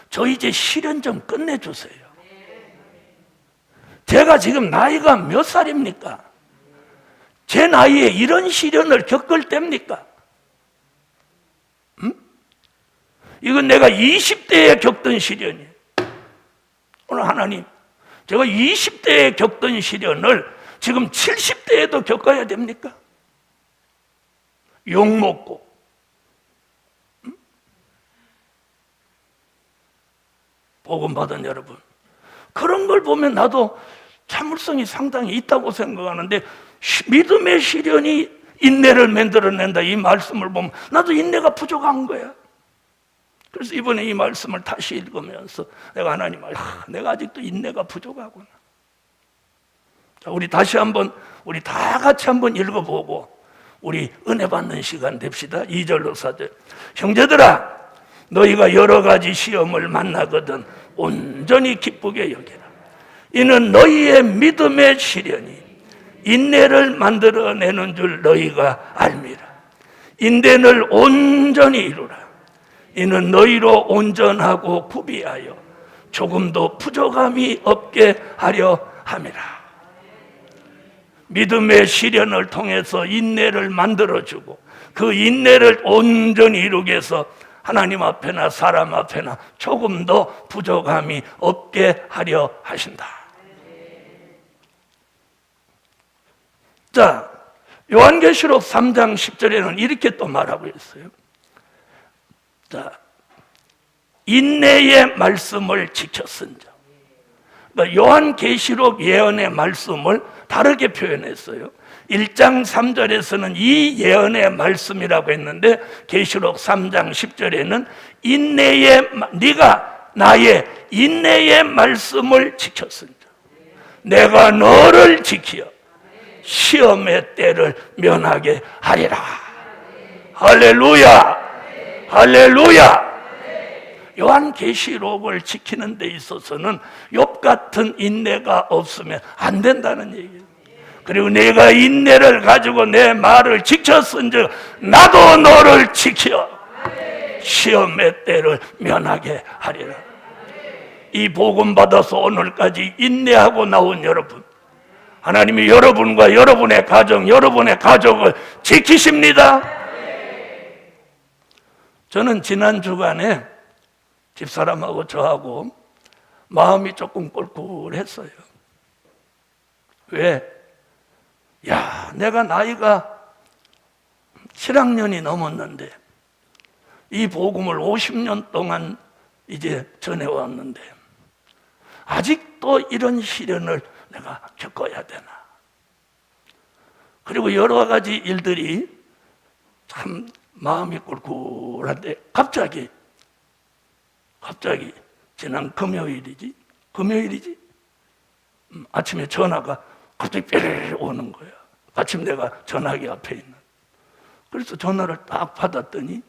저 이제 시련 좀 끝내주세요. 제가 지금 나이가 몇 살입니까? 제 나이에 이런 시련을 겪을 때입니까? 이건 내가 20대에 겪던 시련이에요. 오늘 하나님, 제가 20대에 겪던 시련을 지금 70대에도 겪어야 됩니까? 욕먹고 복음 받은 여러분, 그런 걸 보면 나도 참을성이 상당히 있다고 생각하는데 믿음의 시련이 인내를 만들어낸다 이 말씀을 보면 나도 인내가 부족한 거야. 그래서 이번에 이 말씀을 다시 읽으면서 내가 하나님, 내가 아직도 인내가 부족하구나. 자, 우리 다시 한번 우리 다 같이 한번 읽어보고 우리 은혜 받는 시간 됩시다. 2절로 4절. 형제들아, 너희가 여러 가지 시험을 만나거든 온전히 기쁘게 여기라. 이는 너희의 믿음의 시련이 인내를 만들어내는 줄 너희가 알미라. 인내를 온전히 이루라. 이는 너희로 온전하고 구비하여 조금도 부족함이 없게 하려 함이라. 믿음의 시련을 통해서 인내를 만들어주고 그 인내를 온전히 이루기 위해서 하나님 앞에나 사람 앞에나 조금도 부족함이 없게 하려 하신다. 자, 요한계시록 3장 10절에는 이렇게 또 말하고 있어요. 자, 인내의 말씀을 지켰은자. 그러니까 요한계시록 예언의 말씀을 다르게 표현했어요. 1장 3절에서는 이 예언의 말씀이라고 했는데 계시록 3장 10절에는 네가 나의 인내의 말씀을 지켰은자. 내가 너를 지키어 시험의 때를 면하게 하리라. 할렐루야, 할렐루야. 요한계시록을 지키는 데 있어서는 욥 같은 인내가 없으면 안 된다는 얘기예요. 그리고 내가 인내를 가지고 내 말을 지켰은즉 나도 너를 지켜 시험의 때를 면하게 하리라. 이 복음 받아서 오늘까지 인내하고 나온 여러분, 하나님이 여러분과 여러분의 가정, 여러분의 가족을 지키십니다. 저는 지난 주간에 집사람하고 저하고 마음이 조금 꿀꿀했어요. 왜? 야, 내가 나이가 7학년이 넘었는데 이 복음을 50년 동안 이제 전해왔는데 아직도 이런 시련을 내가 겪어야 되나? 그리고 여러 가지 일들이 참 마음이 꿀꿀한데 갑자기 지난 금요일이지 아침에 전화가 갑자기 삐르르 오는 거야. 마침 내가 전화기 앞에 있는. 그래서 전화를 딱 받았더니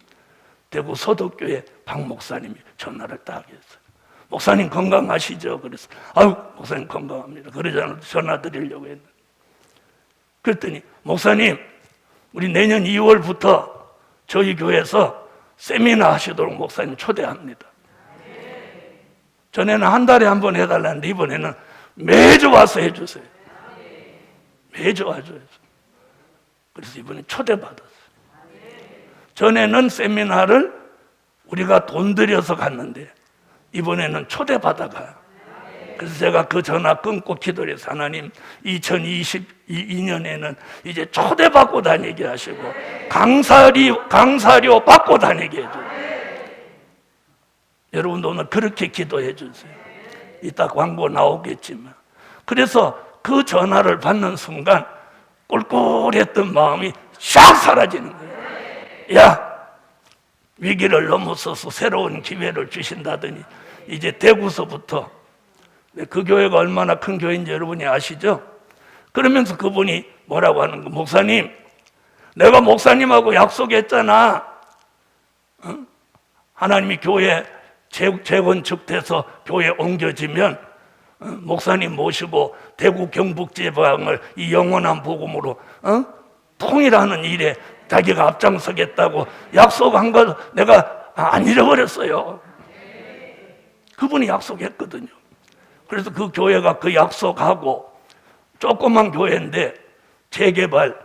대구 서덕교회 박 목사님이 전화를 딱 했어요. 목사님 건강하시죠? 그래서 아유 목사님 건강합니다. 그러잖아 전화 드리려고 했는데 그랬더니 목사님 우리 내년 2월부터 저희 교회에서 세미나 하시도록 목사님 초대합니다. 전에는 한 달에 한 번 해달라는데 이번에는 매주 와서 해주세요. 매주 와줘요. 그래서 이번에 초대받았어요. 전에는 세미나를 우리가 돈 들여서 갔는데 이번에는 초대받아가요. 그래서 제가 그 전화 끊고 기도를 해서 하나님 2022년에는 이제 초대받고 다니게 하시고 강사료 받고 다니게 해줘요. 여러분도 오늘 그렇게 기도해 주세요. 이따 광고 나오겠지만. 그래서 그 전화를 받는 순간 꿀꿀했던 마음이 샥 사라지는 거예요. 야, 위기를 넘어서서 새로운 기회를 주신다더니 이제 대구서부터 그 교회가 얼마나 큰 교회인지 여러분이 아시죠? 그러면서 그분이 뭐라고 하는 거? 목사님, 내가 목사님하고 약속했잖아. 하나님이 교회 재건축돼서 교회 옮겨지면 목사님 모시고 대구 경북지방을 이 영원한 복음으로 통일하는 일에 자기가 앞장서겠다고 약속한 거 내가 안 잃어버렸어요. 그분이 약속했거든요. 그래서 그 교회가 그 약속하고 조그만 교회인데 재개발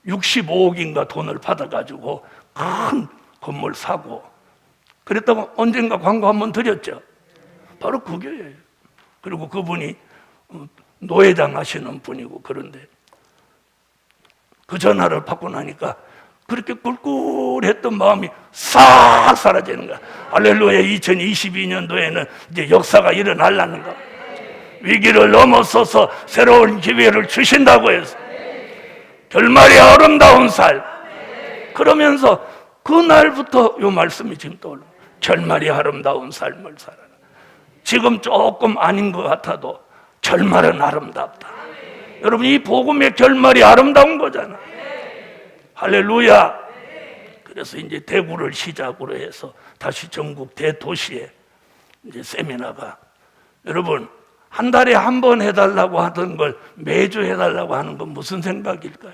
65억인가 돈을 받아가지고 큰 건물 사고 그랬다고 언젠가 광고 한번 드렸죠. 바로 그 교회예요. 그리고 그분이 노회장 하시는 분이고 그런데 그 전화를 받고 나니까 그렇게 꿀꿀했던 마음이 싹 사라지는 거야. 할렐루야. 2022년도에는 이제 역사가 일어나려는 거야. 위기를 넘어서서 새로운 기회를 주신다고 해서 결말이 아름다운 삶. 그러면서 그날부터 이 말씀이 지금 떠올라. 결말이 아름다운 삶을 살아라. 지금 조금 아닌 것 같아도 결말은 아름답다. 여러분 이 복음의 결말이 아름다운 거잖아. 할렐루야. 그래서 이제 대구를 시작으로 해서 다시 전국 대도시에 이제 세미나가 여러분 한 달에 한 번 해달라고 하던 걸 매주 해달라고 하는 건 무슨 생각일까요?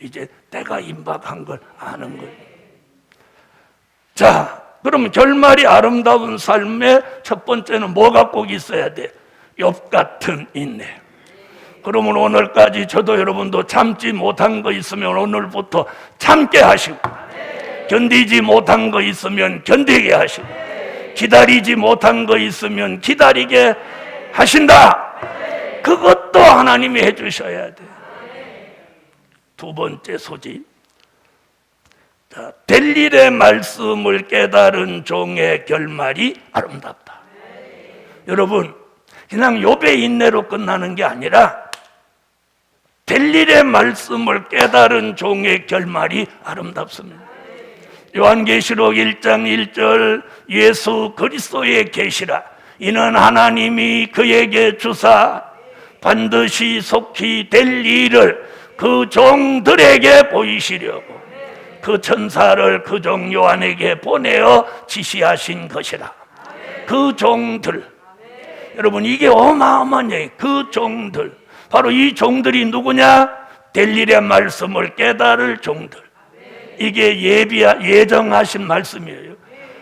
이제 때가 임박한 걸 아는 거예요. 자, 그러면 결말이 아름다운 삶의 첫 번째는 뭐가 꼭 있어야 돼? 욥 같은 인내. 그러면 오늘까지 저도 여러분도 참지 못한 거 있으면 오늘부터 참게 하시고, 견디지 못한 거 있으면 견디게 하시고, 기다리지 못한 거 있으면 기다리게 하신다. 그것도 하나님이 해주셔야 돼. 두 번째 소집. 자, 될 일의 말씀을 깨달은 종의 결말이 아름답다. 여러분, 그냥 욥의 인내로 끝나는 게 아니라 될 일의 말씀을 깨달은 종의 결말이 아름답습니다. 요한계시록 1장 1절 예수 그리스도의 계시라 이는 하나님이 그에게 주사 반드시 속히 될 일을 그 종들에게 보이시려고 그 천사를 그 종 요한에게 보내어 지시하신 것이라. 그 종들, 여러분 이게 어마어마한 얘기. 그 종들, 바로 이 종들이 누구냐? 될 일의 말씀을 깨달을 종들. 이게 예정하신 말씀이에요.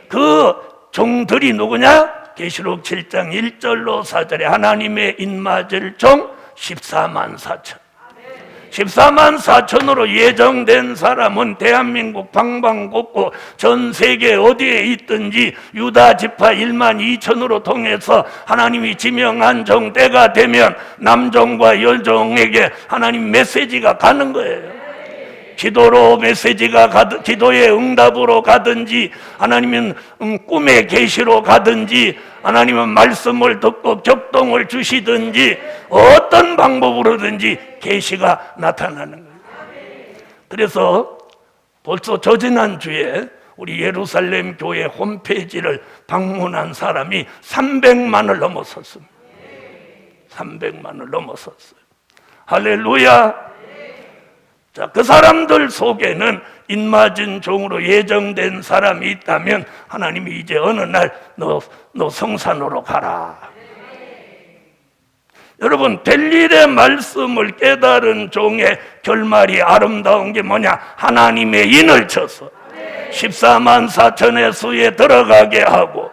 그 종들이 누구냐? 계시록 7장 1절로 4절에 하나님의 인맞을 종 14만 4천. 14만 4천으로 예정된 사람은 대한민국 방방곡곡 전 세계 어디에 있든지 유다 지파 1만 2천으로 통해서 하나님이 지명한 종 때가 되면 남종과 여종에게 하나님 메시지가 가는 거예요. 기도로 메시지가 가든, 기도의 응답으로 가든지 하나님은 꿈의 계시로 가든지 하나님은 말씀을 듣고 격동을 주시든지 어떤 방법으로든지 계시가 나타나는 거예요. 그래서 벌써 저지난주에 우리 예루살렘 교회 홈페이지를 방문한 사람이 300만을 넘어섰습니다. 300만을 넘어섰어요. 할렐루야. 자, 그 사람들 속에는 인맞은 종으로 예정된 사람이 있다면 하나님이 이제 어느 날 너 성산으로 가라. 여러분, 될 일의 말씀을 깨달은 종의 결말이 아름다운 게 뭐냐? 하나님의 인을 쳐서 14만 4천의 수에 들어가게 하고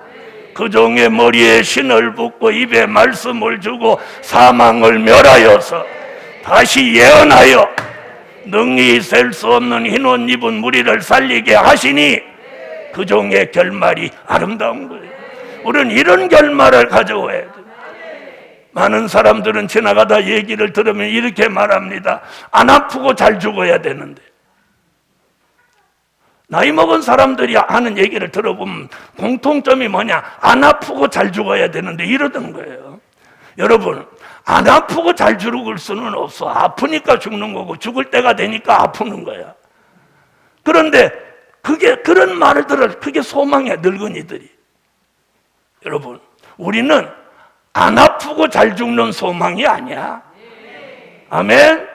그 종의 머리에 신을 붓고 입에 말씀을 주고 사망을 멸하여서 다시 예언하여 능히 셀 수 없는 흰 옷 입은 무리를 살리게 하시니 그 종의 결말이 아름다운 거예요. 우리는 이런 결말을 가져와야 돼요. 많은 사람들은 지나가다 얘기를 들으면 이렇게 말합니다. 안 아프고 잘 죽어야 되는데. 나이 먹은 사람들이 하는 얘기를 들어보면 공통점이 뭐냐? 안 아프고 잘 죽어야 되는데 이러던 거예요. 여러분, 안 아프고 잘 죽을 수는 없어. 아프니까 죽는 거고 죽을 때가 되니까 아프는 거야. 그런데 그런 말을 들을 그게 소망이야, 늙은이들이. 여러분, 우리는 안 아프고 잘 죽는 소망이 아니야. 아멘.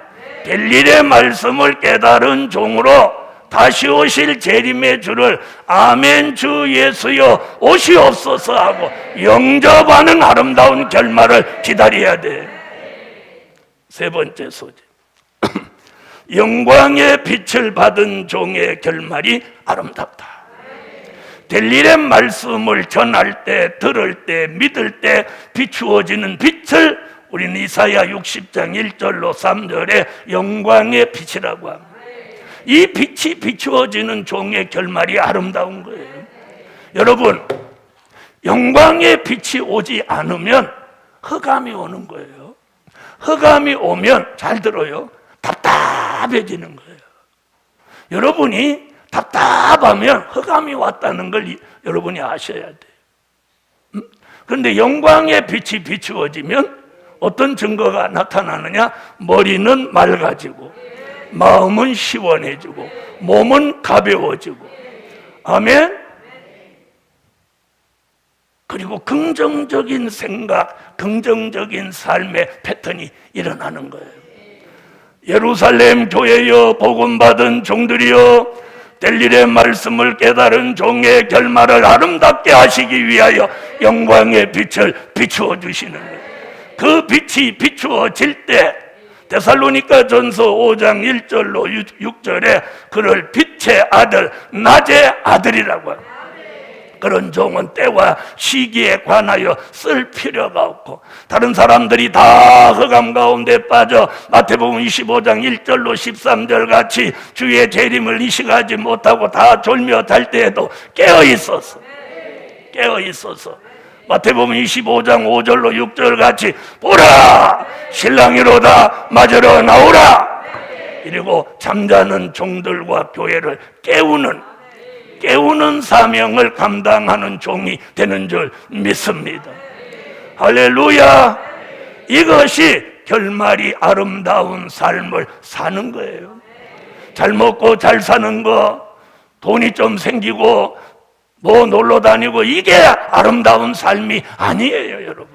될 일의 말씀을 깨달은 종으로 다시 오실 재림의 주를 아멘 주 예수여 오시옵소서 하고 영접하는 아름다운 결말을 기다려야 돼. 세 번째 소재. 영광의 빛을 받은 종의 결말이 아름답다. 될 일의 말씀을 전할 때, 들을 때, 믿을 때 비추어지는 빛을 우리는 이사야 60장 1절로 3절에 영광의 빛이라고 합니다. 이 빛이 비추어지는 종의 결말이 아름다운 거예요. 여러분, 영광의 빛이 오지 않으면 흑암이 오는 거예요. 흑암이 오면, 잘 들어요, 답답해지는 거예요. 여러분이 답답하면 흑암이 왔다는 걸 여러분이 아셔야 돼요. 그런데 영광의 빛이 비추어지면 어떤 증거가 나타나느냐? 머리는 맑아지고 마음은 시원해지고 몸은 가벼워지고, 아멘. 그리고 긍정적인 생각, 긍정적인 삶의 패턴이 일어나는 거예요. 예루살렘 교회여 복음받은 종들이여 델릴의 말씀을 깨달은 종의 결말을 아름답게 하시기 위하여 영광의 빛을 비추어 주시는 거예요. 그 빛이 비추어질 때 데살로니가 전서 5장 1절로 6절에 그를 빛의 아들, 낮의 아들이라고 해요. 그런 종은 때와 시기에 관하여 쓸 필요가 없고, 다른 사람들이 다 흑암 가운데 빠져 마태복음 25장 1절로 13절 같이 주의 재림을 인식하지 못하고 다 졸며 잘 때에도 깨어 있었어. 마태복음 25장 5절로 6절 같이 보라 신랑이로다 맞으러 나오라, 그리고 잠자는 종들과 교회를 깨우는 사명을 감당하는 종이 되는 줄 믿습니다. 할렐루야. 이것이 결말이 아름다운 삶을 사는 거예요. 잘 먹고 잘 사는 거, 돈이 좀 생기고 뭐 놀러 다니고, 이게 아름다운 삶이 아니에요, 여러분.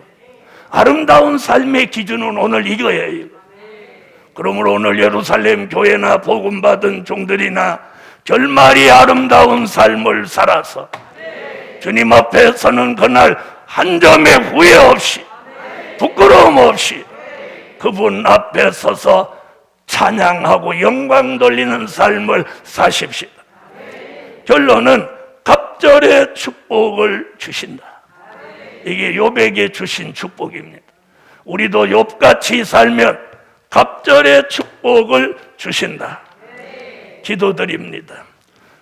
아름다운 삶의 기준은 오늘 이거예요. 그러므로 오늘 예루살렘 교회나 복음받은 종들이나 결말이 아름다운 삶을 살아서 주님 앞에 서는 그날 한 점의 후회 없이, 부끄러움 없이 그분 앞에 서서 찬양하고 영광 돌리는 삶을 사십시다. 결론은 갑절의 축복을 주신다. 이게 욥에게 주신 축복입니다. 우리도 욥같이 살면 갑절의 축복을 주신다. 기도드립니다.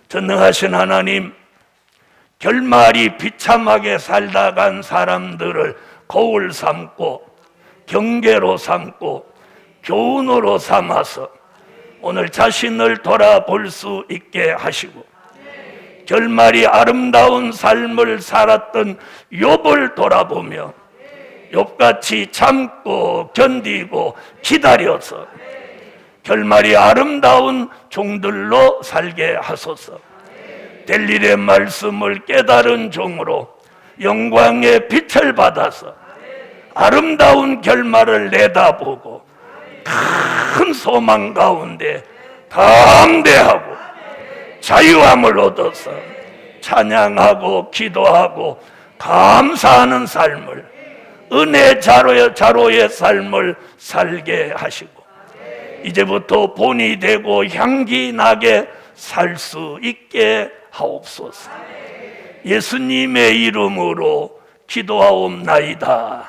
전능하신 하나님, 결말이 비참하게 살다 간 사람들을 거울 삼고 경계로 삼고 교훈으로 삼아서 오늘 자신을 돌아볼 수 있게 하시고, 결말이 아름다운 삶을 살았던 욥을 돌아보며 욥같이 참고 견디고 기다려서 결말이 아름다운 종들로 살게 하소서. 델릴의 말씀을 깨달은 종으로 영광의 빛을 받아서 아름다운 결말을 내다보고 큰 소망 가운데 담대하고 자유함을 얻어서 찬양하고 기도하고 감사하는 삶을, 은혜 자로의 삶을 살게 하시고, 이제부터 본이 되고 향기 나게 살 수 있게 하옵소서. 예수님의 이름으로 기도하옵나이다.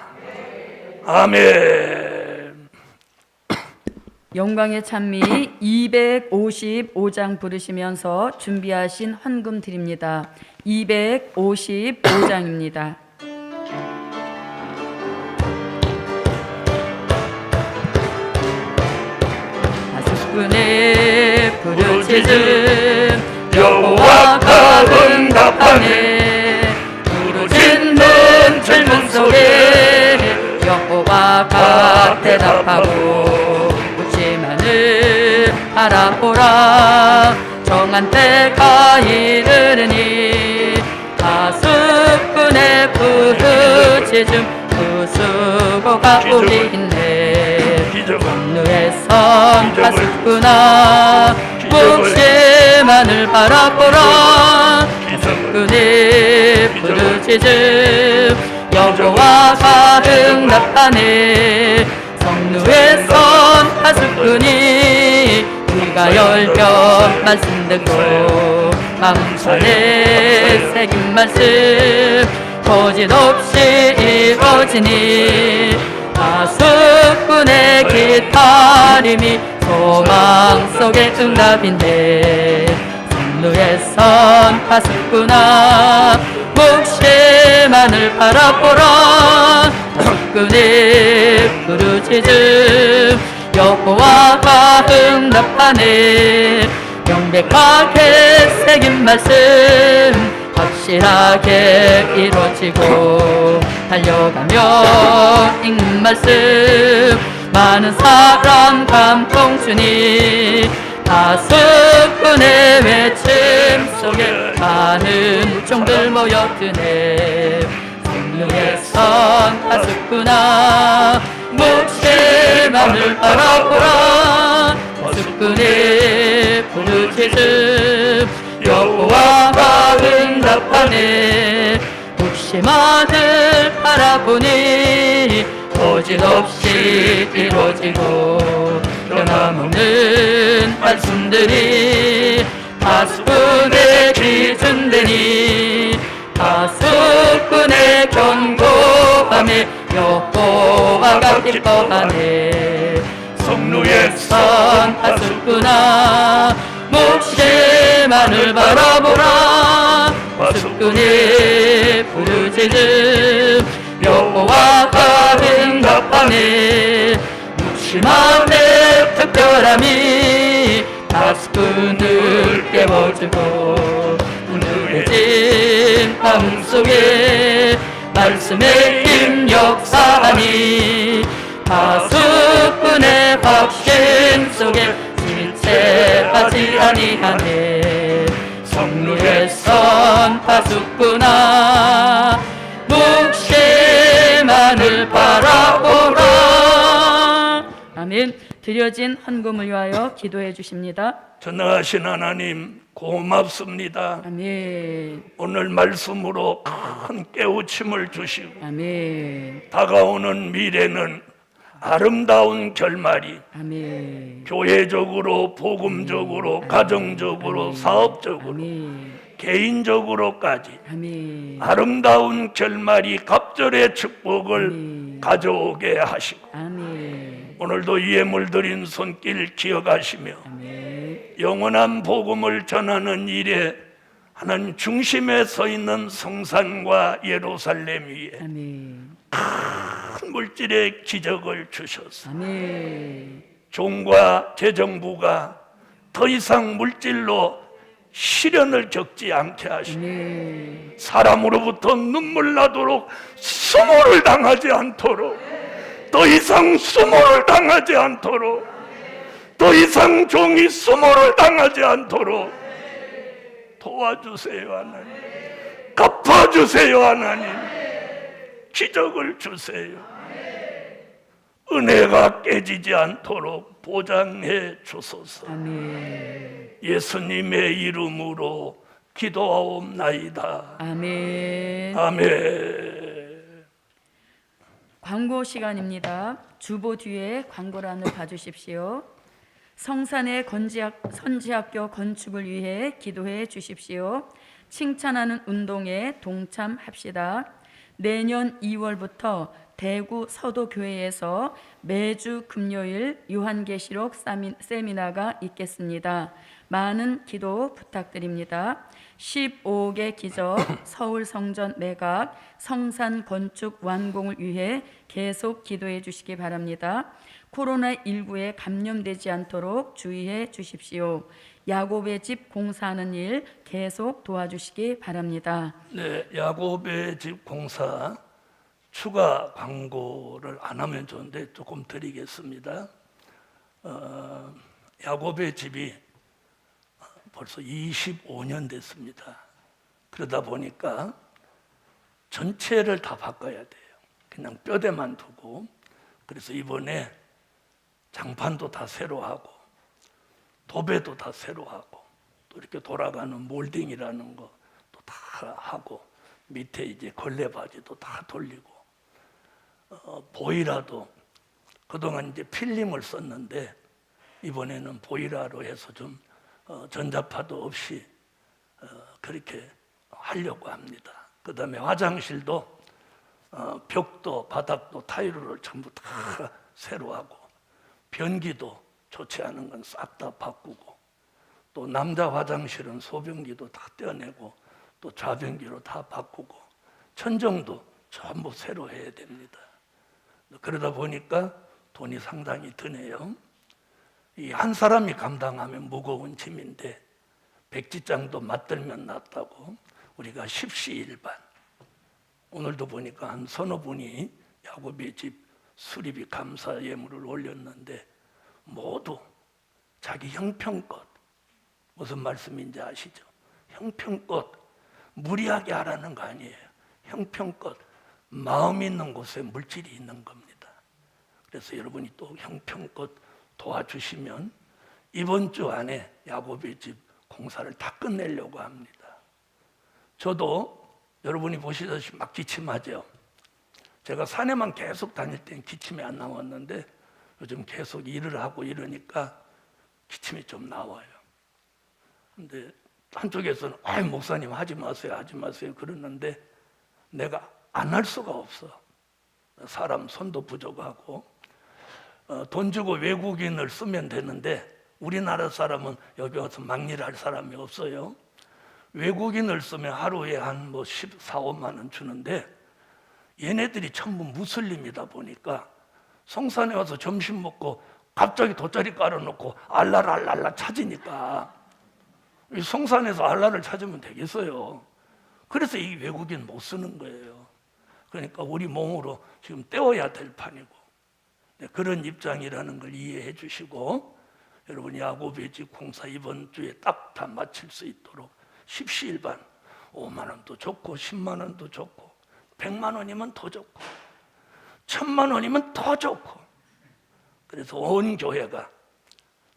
아멘. 영광의 찬미 255장 부르시면서 준비하신 헌금 드립니다. 255장입니다. 하스꾼의 부르짖음 여호와가 응답하네. 부르짖는 젊은 속에 여호와가 대답하고 바라보라. 정한 때가 이르니 가슴꾼의 부르짖음 그 수고가 우리 있네. 분노에선 가슴꾼아 묵시만을 바라보라. 가슴꾼의 부르짖음 여호와가 응답하네. 성루에선 가슴꾼이 우리가 열변 말씀 듣고 마음속에 새긴 말씀 거짓없이 이루어지니 가슴꾼의 기다림이 소망 속의 응답인데. 성루에선 가슴꾼아 묵시만을 바라보라. 가슴꾼의 부르짖음 여호와가 응답하네. 명백하게 새긴 말씀 확실하게 이루어지고 달려가며 읽는 말씀 많은 사람 감동 주니 가슴꾼의 외침 속에 많은 종들 모여드네. 성령에선 가슴꾼아 묵시만을 바라보라. 가슴꾼의 부르짖음 안에 묵심만을 바라보니 거짓없이 이루어지고 변함없는 말씀들이 다수꾼의 기준되니 다수꾼의 견고함에 여호와가 기뻐하네. 성루의 선 다수꾼아 묵심만을 바라보라. 다수꾼의 부르짖음 여호와가 응답하네. 묵심함의 특별함이 다수꾼을 깨워주고 누해진 마음속에 말씀의 힘 역사하니 다수꾼의 확신 속에 지체하지 아니하네. 성루의 선 다수꾼아 묵심만을 바라보라. 아멘. 드려진 헌금을 위하여 기도해 주십니다. 전능하신 하나님 고맙습니다. 아멘. 오늘 말씀으로 큰 깨우침을 주시고 아멘. 다가오는 미래는 아름다운 결말이 아멘. 교회적으로, 복음적으로, 가정적으로, 사업적으로, 아멘. 개인적으로까지 아멘. 아름다운 결말이 갑절의 축복을 아멘. 가져오게 하시고 아멘. 오늘도 이 예물 드린 손길 기억하시며 아멘. 영원한 복음을 전하는 일에 하나님 중심에 서 있는 성산과 예루살렘 위에 아멘. 큰 물질의 기적을 주셔서 아멘. 종과 재정부가 더 이상 물질로 시련을 겪지 않게 하시고 아멘. 사람으로부터 눈물 나도록 수모를 당하지 않도록, 더 이상 수모를 당하지 않도록, 더 이상 종이 수모를 당하지 않도록 도와주세요 하나님. 갚아주세요 하나님. 기적을 주세요. 은혜가 깨지지 않도록 보장해 주소서. 아멘. 예수님의 이름으로 기도하옵나이다. 아멘. 아멘. 광고 시간입니다. 주보 뒤에 광고란을 봐주십시오. 성산의 선지학교 건축을 위해 기도해 주십시오. 칭찬하는 운동에 동참합시다. 내년 2월부터 대구 서도교회에서 매주 금요일 요한계시록 세미나가 있겠습니다. 많은 기도 부탁드립니다. 15개 기적, 서울 성전 매각, 성산 건축 완공을 위해 계속 기도해 주시기 바랍니다. 코로나19에 감염되지 않도록 주의해 주십시오. 야곱의 집 공사하는 일 계속 도와주시기 바랍니다. 네, 야곱의 집 공사 추가 광고를 안 하면 좋은데 조금 드리겠습니다. 야곱의 집이 벌써 25년 됐습니다. 그러다 보니까 전체를 다 바꿔야 돼요. 그냥 뼈대만 두고. 그래서 이번에 장판도 다 새로 하고 도배도 다 새로 하고 또 이렇게 돌아가는 몰딩이라는 거 또 다 하고 밑에 이제 걸레바지도 다 돌리고 보이라도 그동안 이제 필름을 썼는데 이번에는 보이라로 해서 좀 전자파도 없이 그렇게 하려고 합니다. 그 다음에 화장실도 벽도 바닥도 타일을 전부 다 새로 하고 변기도 좋지 않은 건 싹 다 바꾸고 또 남자 화장실은 소변기도 다 떼어내고 또 좌변기로 다 바꾸고 천정도 전부 새로 해야 됩니다. 그러다 보니까 돈이 상당히 드네요. 이 한 사람이 감당하면 무거운 짐인데 백지장도 맞들면 낫다고 우리가 십시일반 오늘도 보니까 한 서너 분이 야곱의 집 수리비 감사 예물을 올렸는데 모두 자기 형편껏 무슨 말씀인지 아시죠? 형편껏 무리하게 하라는 거 아니에요. 형편껏 마음 있는 곳에 물질이 있는 겁니다. 그래서 여러분이 또 형편껏 도와주시면 이번 주 안에 야곱의 집 공사를 다 끝내려고 합니다. 저도 여러분이 보시다시피 막 기침하죠. 제가 산에만 계속 다닐 땐 기침이 안 나왔는데 요즘 계속 일을 하고 이러니까 기침이 좀 나와요. 근데 한쪽에서는 목사님 하지 마세요, 하지 마세요 그러는데 내가 안 할 수가 없어. 사람 손도 부족하고 돈 주고 외국인을 쓰면 되는데 우리나라 사람은 여기 와서 막일할 사람이 없어요. 외국인을 쓰면 하루에 한 14, 5만 원 주는데 얘네들이 전부 무슬림이다 보니까 성산에 와서 점심 먹고 갑자기 돗자리 깔아놓고 알라를 찾으니까 이 성산에서 알라를 찾으면 되겠어요. 그래서 이 외국인 못 쓰는 거예요. 그러니까 우리 몸으로 지금 떼어야 될 판이고 그런 입장이라는 걸 이해해 주시고 여러분 야곱의 집 공사 이번 주에 딱 다 마칠 수 있도록 십시일반 5만 원도 좋고 10만 원도 좋고 100만 원이면 더 좋고 1000만 원이면 더 좋고 그래서 온 교회가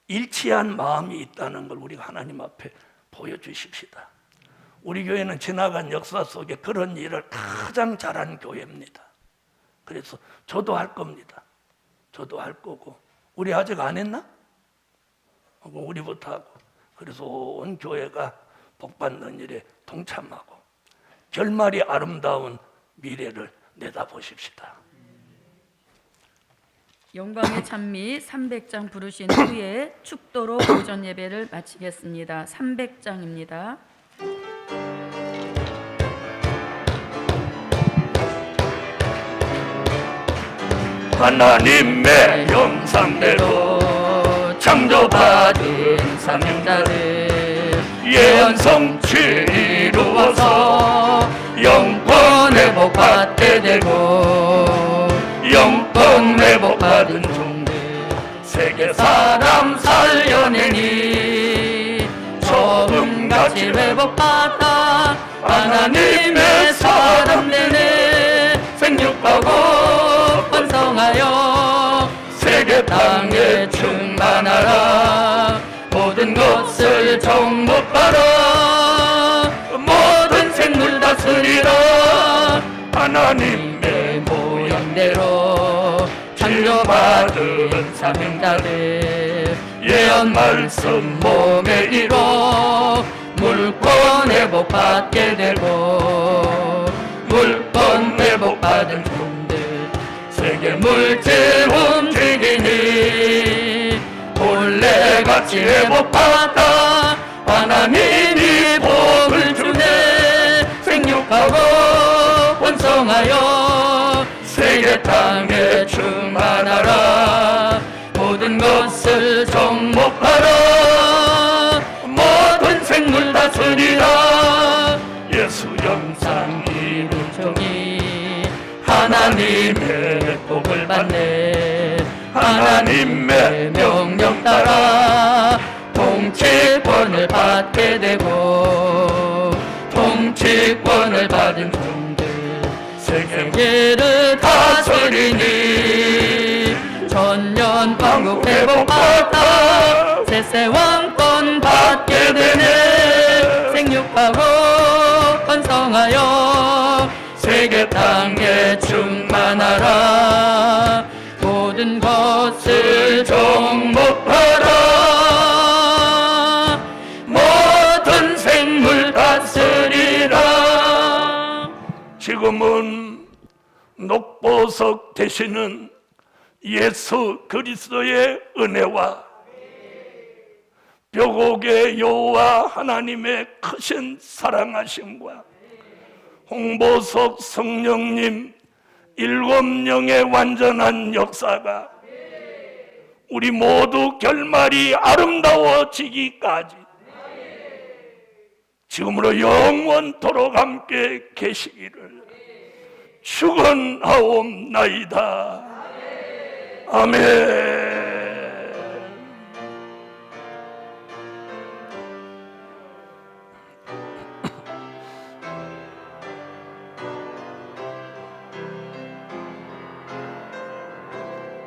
일치한 마음이 있다는 걸 우리가 하나님 앞에 보여주십시다. 우리 교회는 지나간 역사 속에 그런 일을 가장 잘한 교회입니다. 그래서 저도 할 겁니다. 저도 할 거고 우리 아직 안 했나? 우리부터 하고 그래서 온 교회가 복받는 일에 동참하고 결말이 아름다운 미래를 내다보십시다. 영광의 찬미 300장 부르신 후에 축도로 오전 예배를 마치겠습니다. 300장입니다. 하나님의 형상대로 창조받은 사명자들 예언 성취 이루어서 영권 회복받게 되고 영권 회복받은 종들 세계 사람 살려내니 처음같이 회복받아 하나님의 사람 되네 생육하고 번성하여 세계 땅에 충만하라 모든 것을 정복하라 모든 생물 다스리라 하나님의 모양대로 창조받은 사명자들 예언 말씀 몸에 이뤄 물권 회복받게 되고 물권 회복받은 종들 세계 물질 움직이니 본래같이 회복받아 하나님이 복을 주네 생육하고 번성하여 세계 땅에 충만하라 모든 것을 정복하라 모든 생물 다스리라 예수 영상 이룬 종이 하나님의 복을 받네 하나님의 명령 따라 통치권을 받게 되고 통치권을 받은 종들 세계를 다스리니 전년 왕국 회복받아 세세 왕권 받게 되네 생육하고 번성하여 세계 땅에 충만하라 모든 것을 정복하라 모든 생물 다스리라 지금은 녹보석 되시는 예수 그리스도의 은혜와 벽옥의 여호와 하나님의 크신 사랑하심과 홍보석 성령님 7명의 완전한 역사가 우리 모두 결말이 아름다워지기까지 지금으로 영원토록 함께 계시기를 축원하옵나이다. 아멘.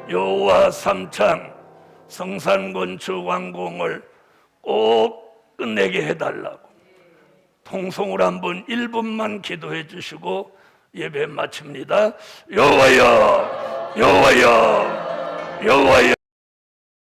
여호와 삼창 성산 건축 완공을 꼭 끝내게 해달라고 통성으로 한번 1분만 기도해 주시고 예배 마칩니다. 여호와여, 여호와여, 여호와여.